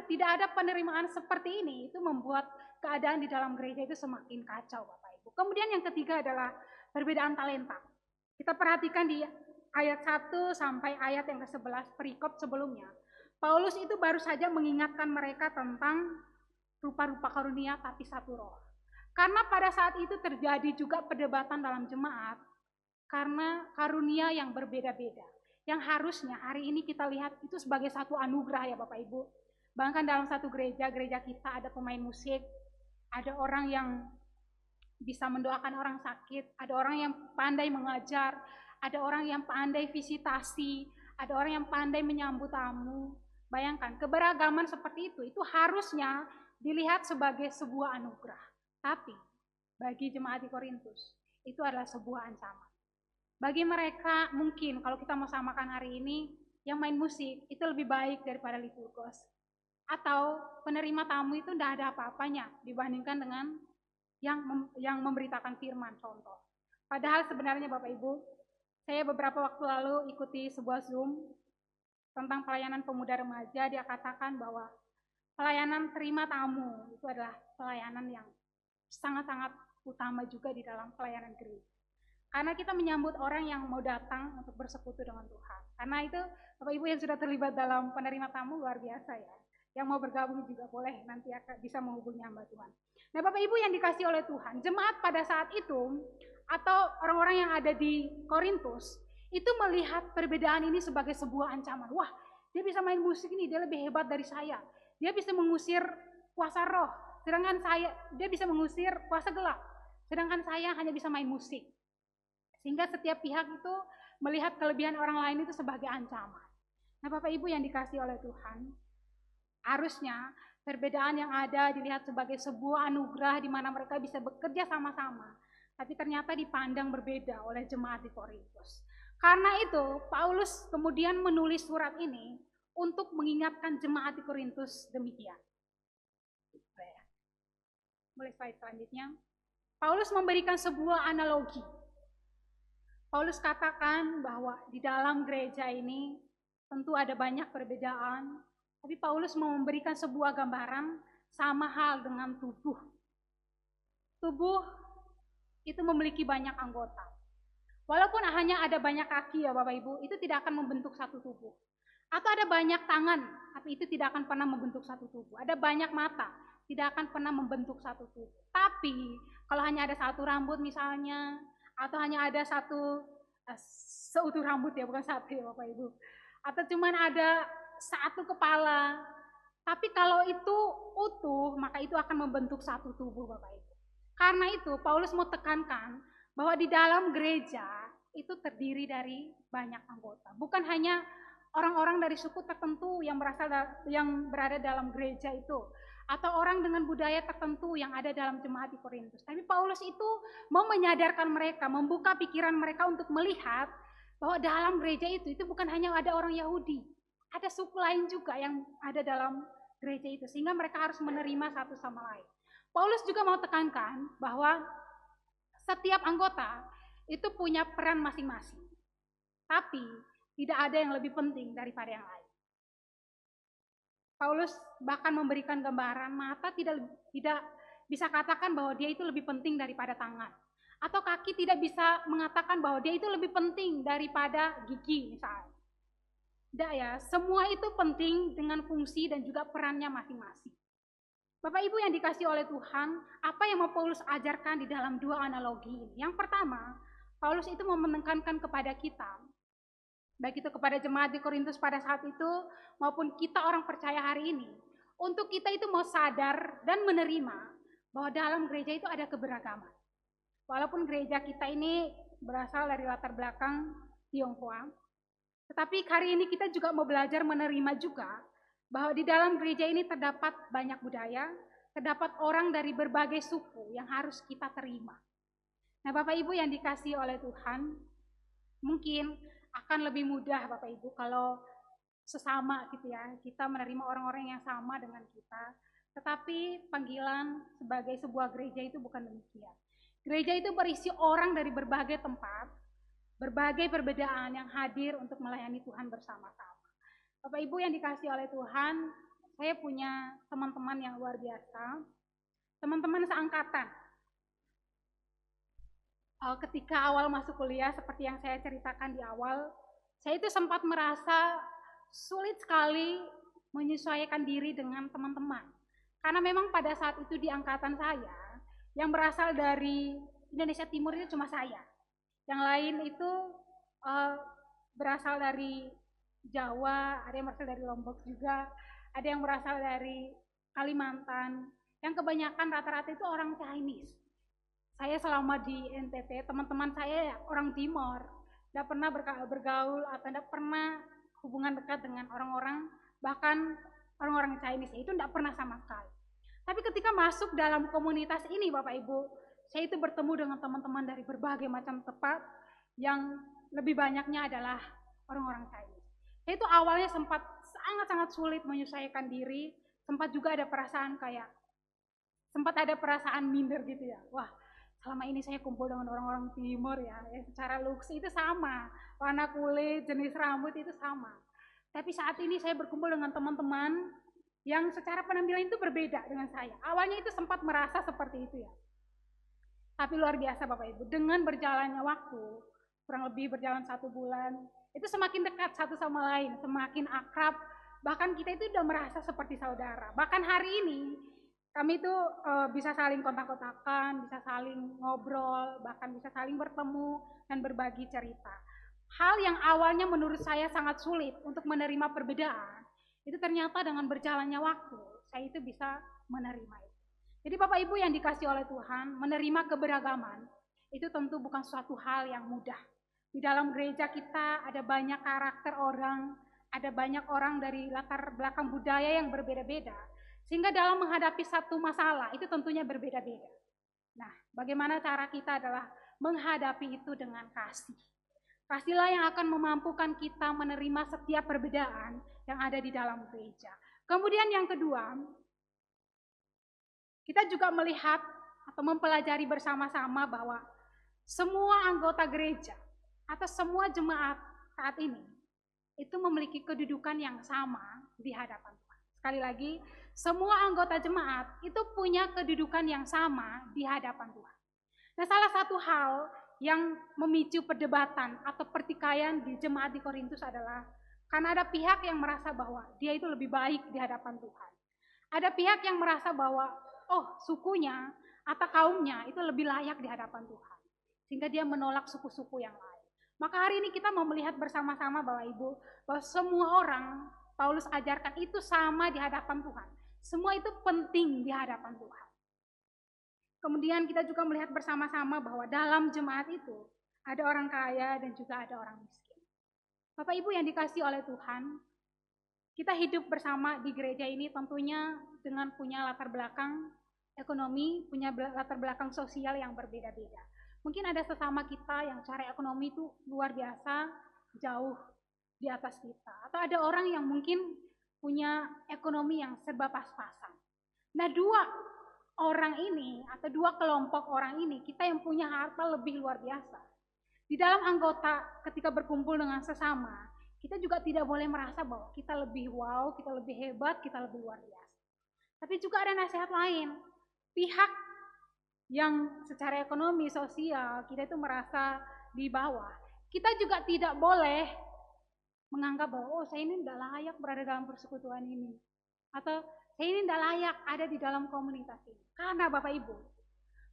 Tidak ada penerimaan seperti ini, itu membuat keadaan di dalam gereja itu semakin kacau, Bapak Ibu. Kemudian yang ketiga adalah perbedaan talenta. Kita perhatikan di ayat 1 sampai ayat yang ke-11 perikop sebelumnya. Paulus itu baru saja mengingatkan mereka tentang rupa-rupa karunia tapi satu roh. Karena pada saat itu terjadi juga perdebatan dalam jemaat karena karunia yang berbeda-beda. Yang harusnya hari ini kita lihat itu sebagai satu anugerah ya Bapak Ibu. Bahkan dalam satu gereja kita ada pemain musik, ada orang yang bisa mendoakan orang sakit, ada orang yang pandai mengajar, ada orang yang pandai visitasi, ada orang yang pandai menyambut tamu. Bayangkan, keberagaman seperti itu harusnya dilihat sebagai sebuah anugerah. Tapi, bagi jemaat di Korintus, itu adalah sebuah ancaman. Bagi mereka, mungkin kalau kita mau samakan hari ini, yang main musik itu lebih baik daripada liturgos. Atau penerima tamu itu tidak ada apa-apanya dibandingkan dengan yang memberitakan firman, contoh. Padahal sebenarnya Bapak Ibu, saya beberapa waktu lalu ikuti sebuah Zoom tentang pelayanan pemuda remaja. Dia katakan bahwa pelayanan terima tamu itu adalah pelayanan yang sangat-sangat utama juga di dalam pelayanan gereja. Karena kita menyambut orang yang mau datang untuk bersekutu dengan Tuhan. Karena itu Bapak Ibu yang sudah terlibat dalam penerima tamu luar biasa ya. Yang mau bergabung juga boleh, nanti akan bisa menghubungi hamba Tuhan. Nah Bapak Ibu yang dikasih oleh Tuhan, jemaat pada saat itu atau orang-orang yang ada di Korintus itu melihat perbedaan ini sebagai sebuah ancaman. Wah, dia bisa main musik ini, dia lebih hebat dari saya. Dia bisa mengusir kuasa roh, sedangkan dia bisa mengusir kuasa gelap. Sedangkan saya hanya bisa main musik. Sehingga setiap pihak itu melihat kelebihan orang lain itu sebagai ancaman. Nah Bapak Ibu yang dikasih oleh Tuhan, harusnya perbedaan yang ada dilihat sebagai sebuah anugerah di mana mereka bisa bekerja sama-sama. Tapi ternyata dipandang berbeda oleh jemaat di Korintus. Karena itu Paulus kemudian menulis surat ini untuk mengingatkan jemaat di Korintus demikian. Boleh slide selanjutnya. Paulus memberikan sebuah analogi. Paulus katakan bahwa di dalam gereja ini tentu ada banyak perbedaan, tapi Paulus mau memberikan sebuah gambaran sama hal dengan tubuh. Tubuh itu memiliki banyak anggota. Walaupun hanya ada banyak kaki ya Bapak Ibu, itu tidak akan membentuk satu tubuh. Atau ada banyak tangan, tapi itu tidak akan pernah membentuk satu tubuh. Ada banyak mata, tidak akan pernah membentuk satu tubuh. Tapi kalau hanya ada satu rambut misalnya, atau hanya ada seutuh rambut ya, bukan satu ya Bapak Ibu. Atau cuman ada satu kepala, tapi kalau itu utuh, maka itu akan membentuk satu tubuh Bapak Ibu. Karena itu Paulus mau tekankan bahwa di dalam gereja itu terdiri dari banyak anggota. Bukan hanya orang-orang dari suku tertentu yang berada dalam gereja itu, atau orang dengan budaya tertentu yang ada dalam jemaat di Korintus. Tapi Paulus itu mau menyadarkan mereka, membuka pikiran mereka untuk melihat bahwa dalam gereja itu bukan hanya ada orang Yahudi, ada suku lain juga yang ada dalam gereja itu, sehingga mereka harus menerima satu sama lain. Paulus juga mau tekankan bahwa setiap anggota itu punya peran masing-masing, tapi tidak ada yang lebih penting daripada yang lain. Paulus bahkan memberikan gambaran mata tidak bisa katakan bahwa dia itu lebih penting daripada tangan. Atau kaki tidak bisa mengatakan bahwa dia itu lebih penting daripada gigi misalnya. Tidak ya, semua itu penting dengan fungsi dan juga perannya masing-masing. Bapak Ibu yang dikasih oleh Tuhan, apa yang mau Paulus ajarkan di dalam dua analogi ini? Yang pertama, Paulus itu mau menekankan kepada kita, baik itu kepada jemaat di Korintus pada saat itu, maupun kita orang percaya hari ini, untuk kita itu mau sadar dan menerima bahwa dalam gereja itu ada keberagaman. Walaupun gereja kita ini berasal dari latar belakang Tionghoa, tetapi hari ini kita juga mau belajar menerima juga bahwa di dalam gereja ini terdapat banyak budaya, terdapat orang dari berbagai suku yang harus kita terima. Nah Bapak Ibu yang dikasihi oleh Tuhan, mungkin akan lebih mudah Bapak Ibu kalau sesama gitu ya, kita menerima orang-orang yang sama dengan kita. Tetapi panggilan sebagai sebuah gereja itu bukan demikian. Gereja itu berisi orang dari berbagai tempat, berbagai perbedaan yang hadir untuk melayani Tuhan bersama-sama. Bapak Ibu yang dikasihi oleh Tuhan, saya punya teman-teman yang luar biasa, teman-teman seangkatan. Ketika awal masuk kuliah, seperti yang saya ceritakan di awal, saya itu sempat merasa sulit sekali menyesuaikan diri dengan teman-teman. Karena memang pada saat itu di angkatan saya, yang berasal dari Indonesia Timur itu cuma saya. Yang lain itu berasal dari Jawa, ada yang berasal dari Lombok juga, ada yang berasal dari Kalimantan, yang kebanyakan rata-rata itu orang Chinese. Saya selama di NTT, teman-teman saya orang Timor, tidak pernah bergaul atau tidak pernah hubungan dekat dengan orang-orang, bahkan orang-orang Chinese, itu tidak pernah sama sekali. Tapi ketika masuk dalam komunitas ini Bapak Ibu, saya itu bertemu dengan teman-teman dari berbagai macam tempat, yang lebih banyaknya adalah orang-orang Chinese. Saya itu awalnya sempat sangat-sangat sulit menyesuaikan diri, sempat juga ada perasaan minder gitu ya. Wah, selama ini saya kumpul dengan orang-orang Timur ya secara looks itu sama, warna kulit, jenis rambut itu sama. Tapi saat ini saya berkumpul dengan teman-teman yang secara penampilan itu berbeda dengan saya. Awalnya itu sempat merasa seperti itu ya. Tapi luar biasa Bapak Ibu, dengan berjalannya waktu, kurang lebih berjalan 1 bulan, itu semakin dekat satu sama lain, semakin akrab, bahkan kita itu udah merasa seperti saudara. Bahkan hari ini kami itu bisa saling kontak-kontakan, bisa saling ngobrol, bahkan bisa saling bertemu dan berbagi cerita. Hal yang awalnya menurut saya sangat sulit untuk menerima perbedaan, itu ternyata dengan berjalannya waktu, saya itu bisa menerima itu. Jadi Bapak Ibu yang dikasih oleh Tuhan, menerima keberagaman, itu tentu bukan suatu hal yang mudah. Di dalam gereja kita ada banyak karakter orang, ada banyak orang dari latar belakang budaya yang berbeda-beda. Sehingga dalam menghadapi satu masalah itu tentunya berbeda-beda. Nah, bagaimana cara kita adalah menghadapi itu dengan kasih. Kasihlah yang akan memampukan kita menerima setiap perbedaan yang ada di dalam gereja. Kemudian yang kedua, kita juga melihat atau mempelajari bersama-sama bahwa semua anggota gereja atau semua jemaat saat ini itu memiliki kedudukan yang sama di hadapan Tuhan. Sekali lagi, semua anggota jemaat itu punya kedudukan yang sama di hadapan Tuhan. Nah, salah satu hal yang memicu perdebatan atau pertikaian di jemaat di Korintus adalah karena ada pihak yang merasa bahwa dia itu lebih baik di hadapan Tuhan. Ada pihak yang merasa bahwa sukunya atau kaumnya itu lebih layak di hadapan Tuhan. Sehingga dia menolak suku-suku yang lain. Maka hari ini kita mau melihat bersama-sama Bapak Ibu bahwa semua orang Paulus ajarkan itu sama di hadapan Tuhan. Semua itu penting di hadapan Tuhan. Kemudian kita juga melihat bersama-sama bahwa dalam jemaat itu ada orang kaya dan juga ada orang miskin. Bapak Ibu yang dikasihi oleh Tuhan, kita hidup bersama di gereja ini tentunya dengan punya latar belakang ekonomi, punya latar belakang sosial yang berbeda-beda. Mungkin ada sesama kita yang cara ekonomi itu luar biasa, jauh di atas kita. Atau ada orang yang mungkin punya ekonomi yang serba pas-pasan. Nah, dua orang ini atau dua kelompok orang ini, kita yang punya harta lebih luar biasa. Di dalam anggota ketika berkumpul dengan sesama, kita juga tidak boleh merasa bahwa kita lebih wow, kita lebih hebat, kita lebih luar biasa. Tapi juga ada nasihat lain. Pihak yang secara ekonomi, sosial, kita itu merasa di bawah. Kita juga tidak boleh menganggap bahwa saya ini tidak layak berada dalam persekutuan ini. Atau saya ini tidak layak ada di dalam komunitas ini. Karena Bapak Ibu,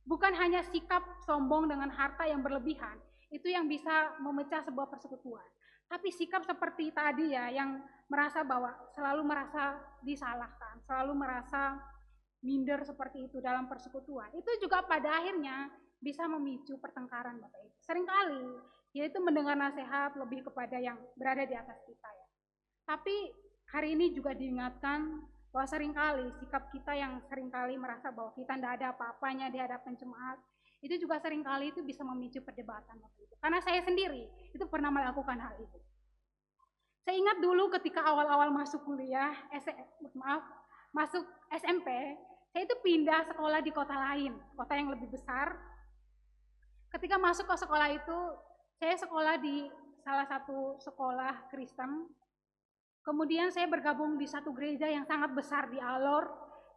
bukan hanya sikap sombong dengan harta yang berlebihan, itu yang bisa memecah sebuah persekutuan. Tapi sikap seperti tadi ya, yang merasa bahwa selalu merasa disalahkan, selalu merasa minder seperti itu dalam persekutuan, itu juga pada akhirnya bisa memicu pertengkaran Bapak Ibu. Seringkali yaitu mendengar nasihat lebih kepada yang berada di atas kita ya. Tapi hari ini juga diingatkan bahwa seringkali sikap kita yang seringkali merasa bahwa kita tidak ada apa-apanya di hadapan jemaat, itu juga seringkali itu bisa memicu perdebatan Bapak Ibu. Karena saya sendiri itu pernah melakukan hal itu. Saya ingat dulu ketika awal-awal masuk kuliah, masuk SMP, saya itu pindah sekolah di kota lain, kota yang lebih besar. Ketika masuk ke sekolah itu, saya sekolah di salah satu sekolah Kristen. Kemudian saya bergabung di satu gereja yang sangat besar di Alor,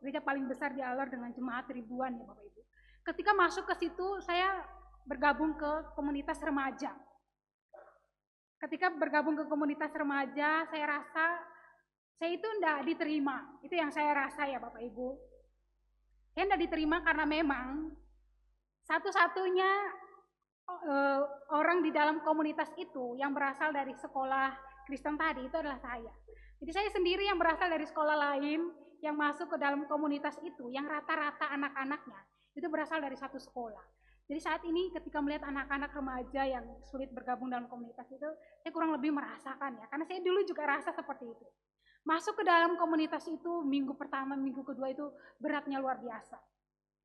gereja paling besar di Alor dengan jemaat ribuan ya Bapak Ibu. Ketika masuk ke situ, saya bergabung ke komunitas remaja. Ketika bergabung ke komunitas remaja, saya rasa saya itu tidak diterima. Itu yang saya rasa ya Bapak Ibu. Saya tidak diterima karena memang satu-satunya orang di dalam komunitas itu yang berasal dari sekolah Kristen tadi itu adalah saya. Jadi saya sendiri yang berasal dari sekolah lain yang masuk ke dalam komunitas itu, yang rata-rata anak-anaknya itu berasal dari satu sekolah. Jadi saat ini ketika melihat anak-anak remaja yang sulit bergabung dalam komunitas itu, saya kurang lebih merasakan ya, karena saya dulu juga rasa seperti itu. Masuk ke dalam komunitas itu minggu pertama, minggu kedua itu beratnya luar biasa.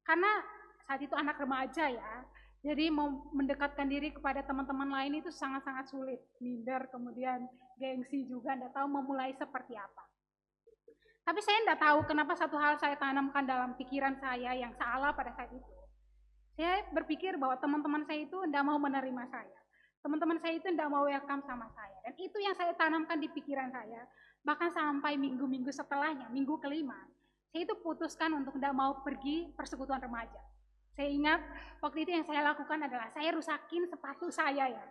Karena saat itu anak remaja ya, jadi mau mendekatkan diri kepada teman-teman lain itu sangat-sangat sulit. Minder, kemudian gengsi juga, tidak tahu memulai seperti apa. Tapi saya tidak tahu kenapa satu hal saya tanamkan dalam pikiran saya yang salah pada saat itu. Saya berpikir bahwa teman-teman saya itu tidak mau menerima saya. Teman-teman saya itu tidak mau welcome sama saya. Dan itu yang saya tanamkan di pikiran saya. Bahkan sampai minggu-minggu setelahnya, minggu kelima, saya itu putuskan untuk tidak mau pergi persekutuan remaja. Saya ingat waktu itu yang saya lakukan adalah saya rusakin sepatu saya ya.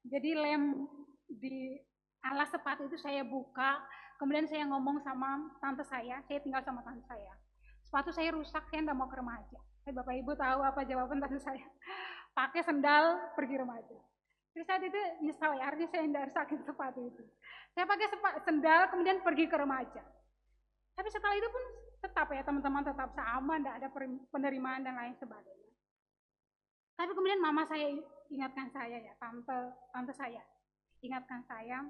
Jadi lem di alas sepatu itu saya buka, kemudian saya ngomong sama tante saya tinggal sama tante saya. Sepatu saya rusak, saya tidak mau ke remaja. Bapak Ibu tahu apa jawaban tante saya? Pakai sendal pergi remaja. Jadi saat itu nyesal ya, artinya saya tidak rusakin sepatu itu. Saya pakai sendal kemudian pergi ke remaja. Tapi setelah itu pun tetap ya teman-teman tetap sama, tidak ada penerimaan dan lain sebagainya. Tapi kemudian mama saya ingatkan saya ya, tante saya ingatkan saya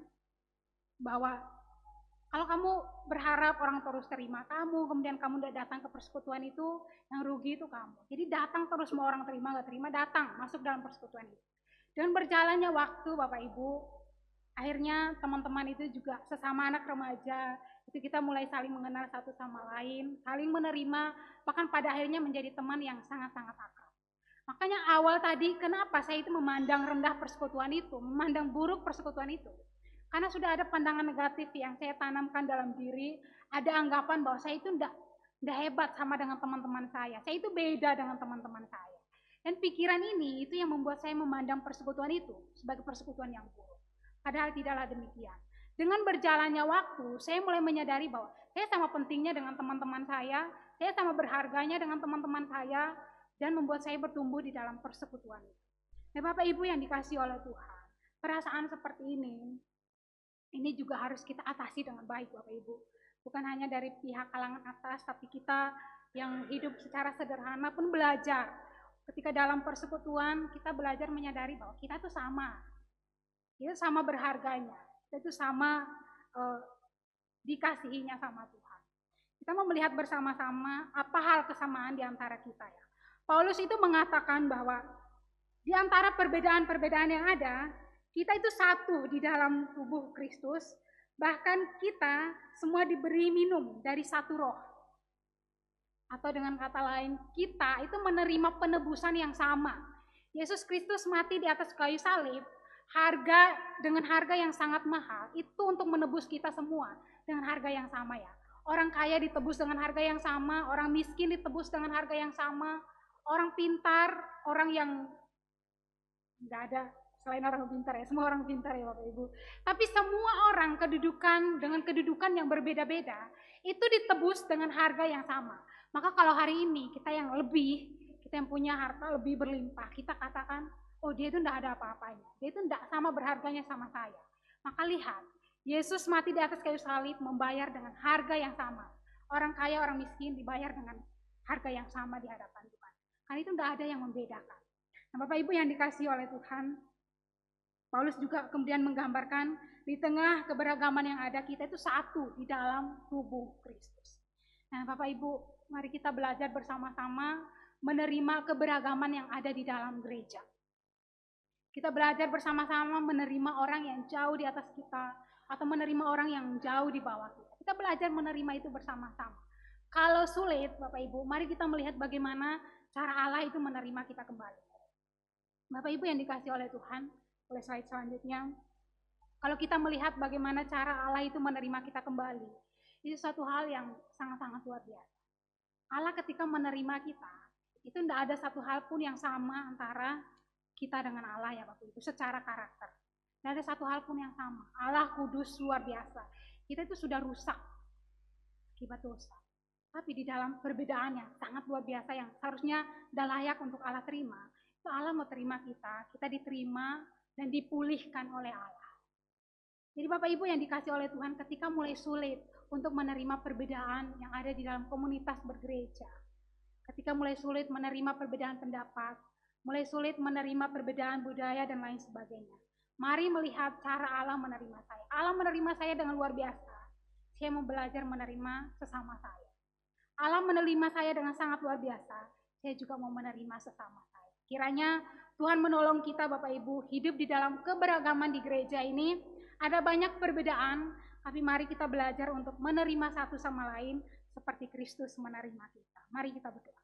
bahwa kalau kamu berharap orang terus terima kamu, kemudian kamu tidak datang ke persekutuan itu, yang rugi itu kamu. Jadi datang terus mau orang terima, nggak terima, datang masuk dalam persekutuan itu. Dengan berjalannya waktu Bapak Ibu, akhirnya teman-teman itu juga sesama anak remaja, itu kita mulai saling mengenal satu sama lain, saling menerima, bahkan pada akhirnya menjadi teman yang sangat-sangat akrab. Makanya awal tadi kenapa saya itu memandang rendah persekutuan itu, memandang buruk persekutuan itu. Karena sudah ada pandangan negatif yang saya tanamkan dalam diri, ada anggapan bahwa saya itu tidak hebat sama dengan teman-teman saya itu beda dengan teman-teman saya. Dan pikiran ini itu yang membuat saya memandang persekutuan itu sebagai persekutuan yang buruk. Padahal tidaklah demikian. Dengan berjalannya waktu, saya mulai menyadari bahwa saya sama pentingnya dengan teman-teman saya sama berharganya dengan teman-teman saya, dan membuat saya bertumbuh di dalam persekutuan itu. Nah, Bapak Ibu yang dikasihi oleh Tuhan, perasaan seperti ini juga harus kita atasi dengan baik Bapak Ibu. Bukan hanya dari pihak kalangan atas, tapi kita yang hidup secara sederhana pun belajar. Ketika dalam persekutuan, kita belajar menyadari bahwa kita itu sama. Kita sama berharganya. Kita itu sama dikasihinya sama Tuhan. Kita mau melihat bersama-sama apa hal kesamaan di antara kita ya. Paulus itu mengatakan bahwa di antara perbedaan-perbedaan yang ada, kita itu satu di dalam tubuh Kristus, bahkan kita semua diberi minum dari satu roh. Atau dengan kata lain, kita itu menerima penebusan yang sama. Yesus Kristus mati di atas kayu salib, dengan harga yang sangat mahal, itu untuk menebus kita semua dengan harga yang sama ya. Orang kaya ditebus dengan harga yang sama, orang miskin ditebus dengan harga yang sama, orang pintar, orang yang nggak ada selain orang pintar ya, semua orang pintar ya Bapak Ibu. Tapi semua orang dengan kedudukan yang berbeda-beda, itu ditebus dengan harga yang sama. Maka kalau hari ini kita yang punya harta lebih berlimpah, kita katakan, oh dia itu enggak ada apa-apanya, dia itu enggak sama berharganya sama saya. Maka lihat, Yesus mati di atas kayu salib membayar dengan harga yang sama. Orang kaya, orang miskin dibayar dengan harga yang sama di hadapan Tuhan. Karena itu enggak ada yang membedakan. Nah, Bapak Ibu yang dikasihi oleh Tuhan, Paulus juga kemudian menggambarkan di tengah keberagaman yang ada, kita itu satu di dalam tubuh Kristus. Nah, Bapak Ibu, mari kita belajar bersama-sama menerima keberagaman yang ada di dalam gereja. Kita belajar bersama-sama menerima orang yang jauh di atas kita, atau menerima orang yang jauh di bawah kita. Kita belajar menerima itu bersama-sama. Kalau sulit, Bapak Ibu, mari kita melihat bagaimana cara Allah itu menerima kita kembali. Bapak Ibu yang dikasihi oleh Tuhan, oleh slide selanjutnya, kalau kita melihat bagaimana cara Allah itu menerima kita kembali, itu satu hal yang sangat-sangat luar biasa. Allah ketika menerima kita, itu tidak ada satu hal pun yang sama antara kita dengan Allah ya Bapak Ibu, secara karakter. Tidak ada satu hal pun yang sama. Allah kudus luar biasa. Kita itu sudah rusak akibat dosa. Tapi di dalam perbedaan yang sangat luar biasa yang seharusnya tidak layak untuk Allah terima, itu Allah mau terima kita diterima dan dipulihkan oleh Allah. Jadi Bapak Ibu yang dikasih oleh Tuhan, ketika mulai sulit untuk menerima perbedaan yang ada di dalam komunitas bergereja, ketika mulai sulit menerima perbedaan pendapat, mulai sulit menerima perbedaan budaya dan lain sebagainya, mari melihat cara Allah menerima saya. Allah menerima saya dengan luar biasa. Saya mau belajar menerima sesama saya. Allah menerima saya dengan sangat luar biasa. Saya juga mau menerima sesama saya. Kiranya Tuhan menolong kita Bapak Ibu hidup di dalam keberagaman di gereja ini. Ada banyak perbedaan, tapi mari kita belajar untuk menerima satu sama lain seperti Kristus menerima kita. Mari kita berdoa.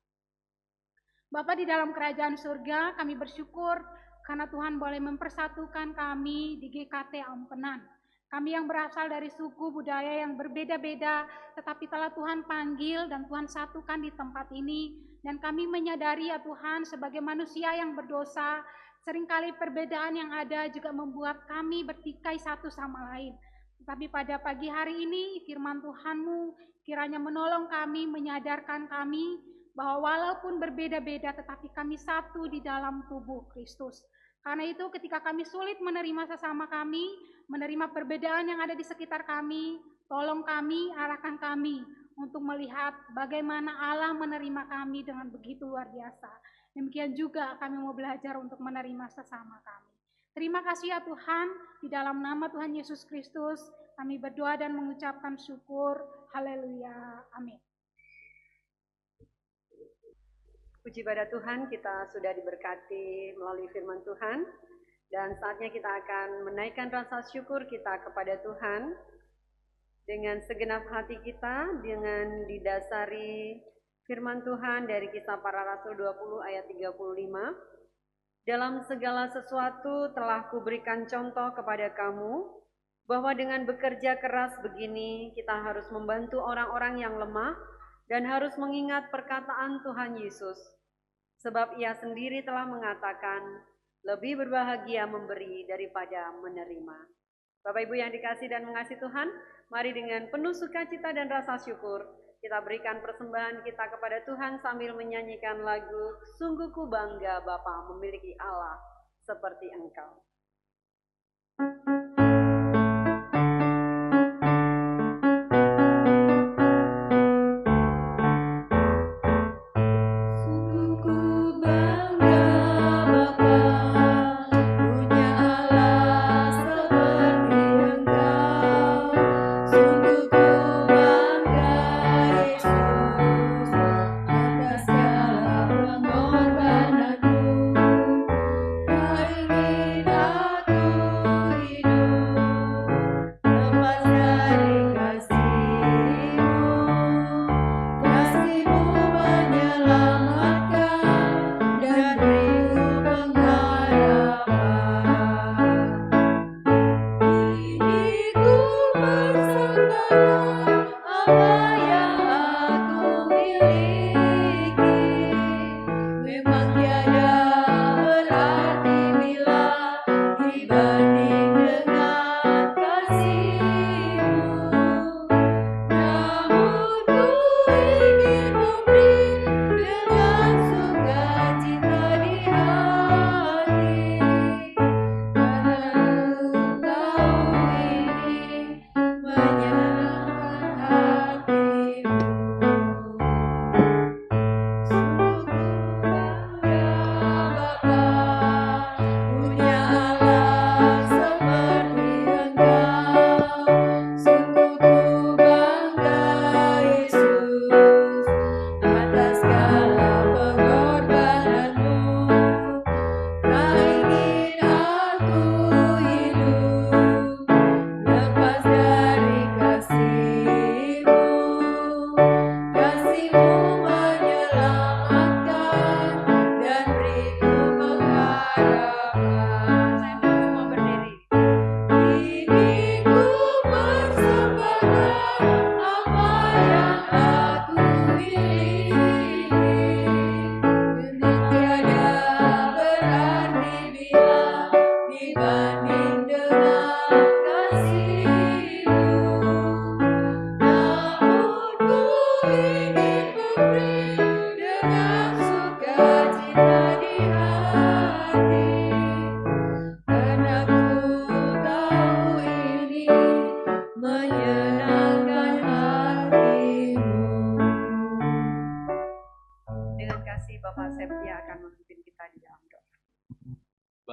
Bapa di dalam kerajaan surga, kami bersyukur karena Tuhan boleh mempersatukan kami di GKT Ampenan. Kami yang berasal dari suku budaya yang berbeda-beda, tetapi telah Tuhan panggil dan Tuhan satukan di tempat ini. Dan kami menyadari ya Tuhan, sebagai manusia yang berdosa, seringkali perbedaan yang ada juga membuat kami bertikai satu sama lain. Tetapi pada pagi hari ini, firman Tuhan-Mu kiranya menolong kami, menyadarkan kami, bahwa walaupun berbeda-beda, tetapi kami satu di dalam tubuh Kristus. Karena itu ketika kami sulit menerima sesama kami, menerima perbedaan yang ada di sekitar kami, tolong kami, arahkan kami untuk melihat bagaimana Allah menerima kami dengan begitu luar biasa. Demikian juga kami mau belajar untuk menerima sesama kami. Terima kasih ya Tuhan, di dalam nama Tuhan Yesus Kristus, kami berdoa dan mengucapkan syukur. Haleluya. Amin. Puji pada Tuhan, kita sudah diberkati melalui firman Tuhan. Dan saatnya kita akan menaikkan rasa syukur kita kepada Tuhan dengan segenap hati kita, dengan didasari firman Tuhan dari Kisah Para Rasul 20 ayat 35. Dalam segala sesuatu telah kuberikan contoh kepada kamu, bahwa dengan bekerja keras begini kita harus membantu orang-orang yang lemah dan harus mengingat perkataan Tuhan Yesus. Sebab ia sendiri telah mengatakan, lebih berbahagia memberi daripada menerima. Bapak Ibu yang dikasih dan mengasihi Tuhan, mari dengan penuh sukacita dan rasa syukur, kita berikan persembahan kita kepada Tuhan sambil menyanyikan lagu, Sungguh ku bangga Bapa memiliki Allah seperti Engkau.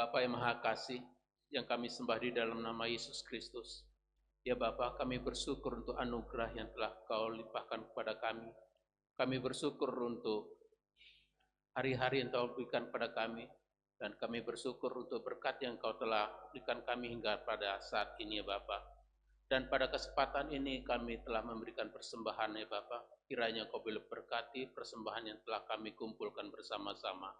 Bapa yang Maha Kasih, yang kami sembah di dalam nama Yesus Kristus. Ya Bapa, kami bersyukur untuk anugerah yang telah Kau limpahkan kepada kami. Kami bersyukur untuk hari-hari yang Kau berikan kepada kami, dan kami bersyukur untuk berkat yang Kau telah berikan kami hingga pada saat ini ya Bapa. Dan pada kesempatan ini kami telah memberikan persembahan ya Bapa. Kiranya Kau boleh berkati persembahan yang telah kami kumpulkan bersama-sama.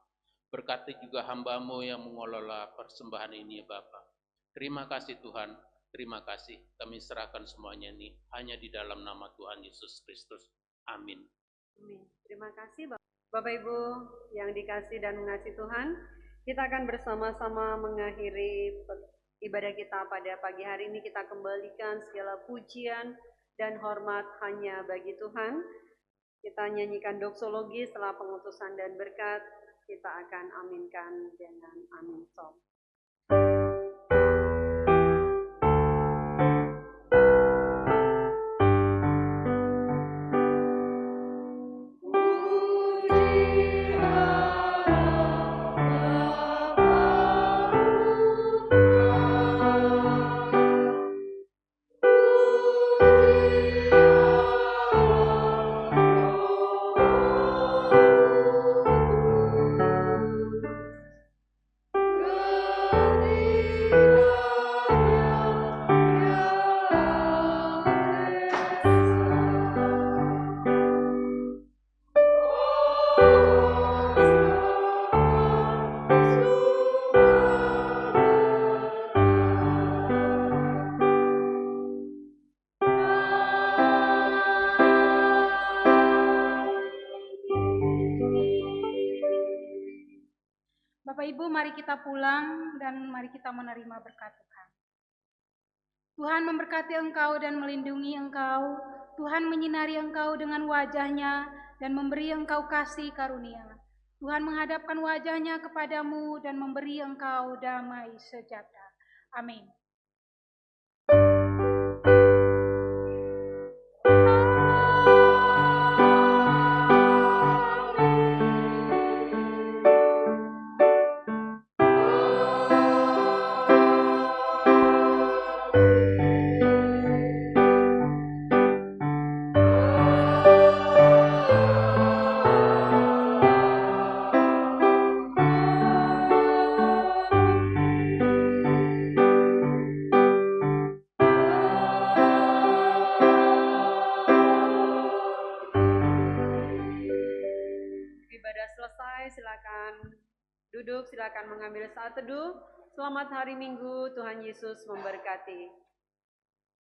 Berkati juga hamba-Mu yang mengelola persembahan ini ya Bapa. Terima kasih Tuhan, terima kasih. Kami serahkan semuanya ini hanya di dalam nama Tuhan Yesus Kristus. Amin. Amin. Terima kasih Bapak Ibu yang dikasih dan mengasihi Tuhan. Kita akan bersama-sama mengakhiri ibadah kita pada pagi hari ini. Kita kembalikan segala pujian dan hormat hanya bagi Tuhan. Kita nyanyikan doksologi setelah pengutusan dan berkat. Kita akan aminkan dengan amin som. Good. mari kita pulang dan mari kita menerima berkat Tuhan. Tuhan memberkati engkau dan melindungi engkau. Tuhan menyinari engkau dengan wajah-Nya dan memberi engkau kasih karunia. Tuhan menghadapkan wajah-Nya kepadamu dan memberi engkau damai sejahtera. Amin. Ibadah selesai, silakan duduk, silakan mengambil saat teduh. Selamat hari Minggu, Tuhan Yesus memberkati.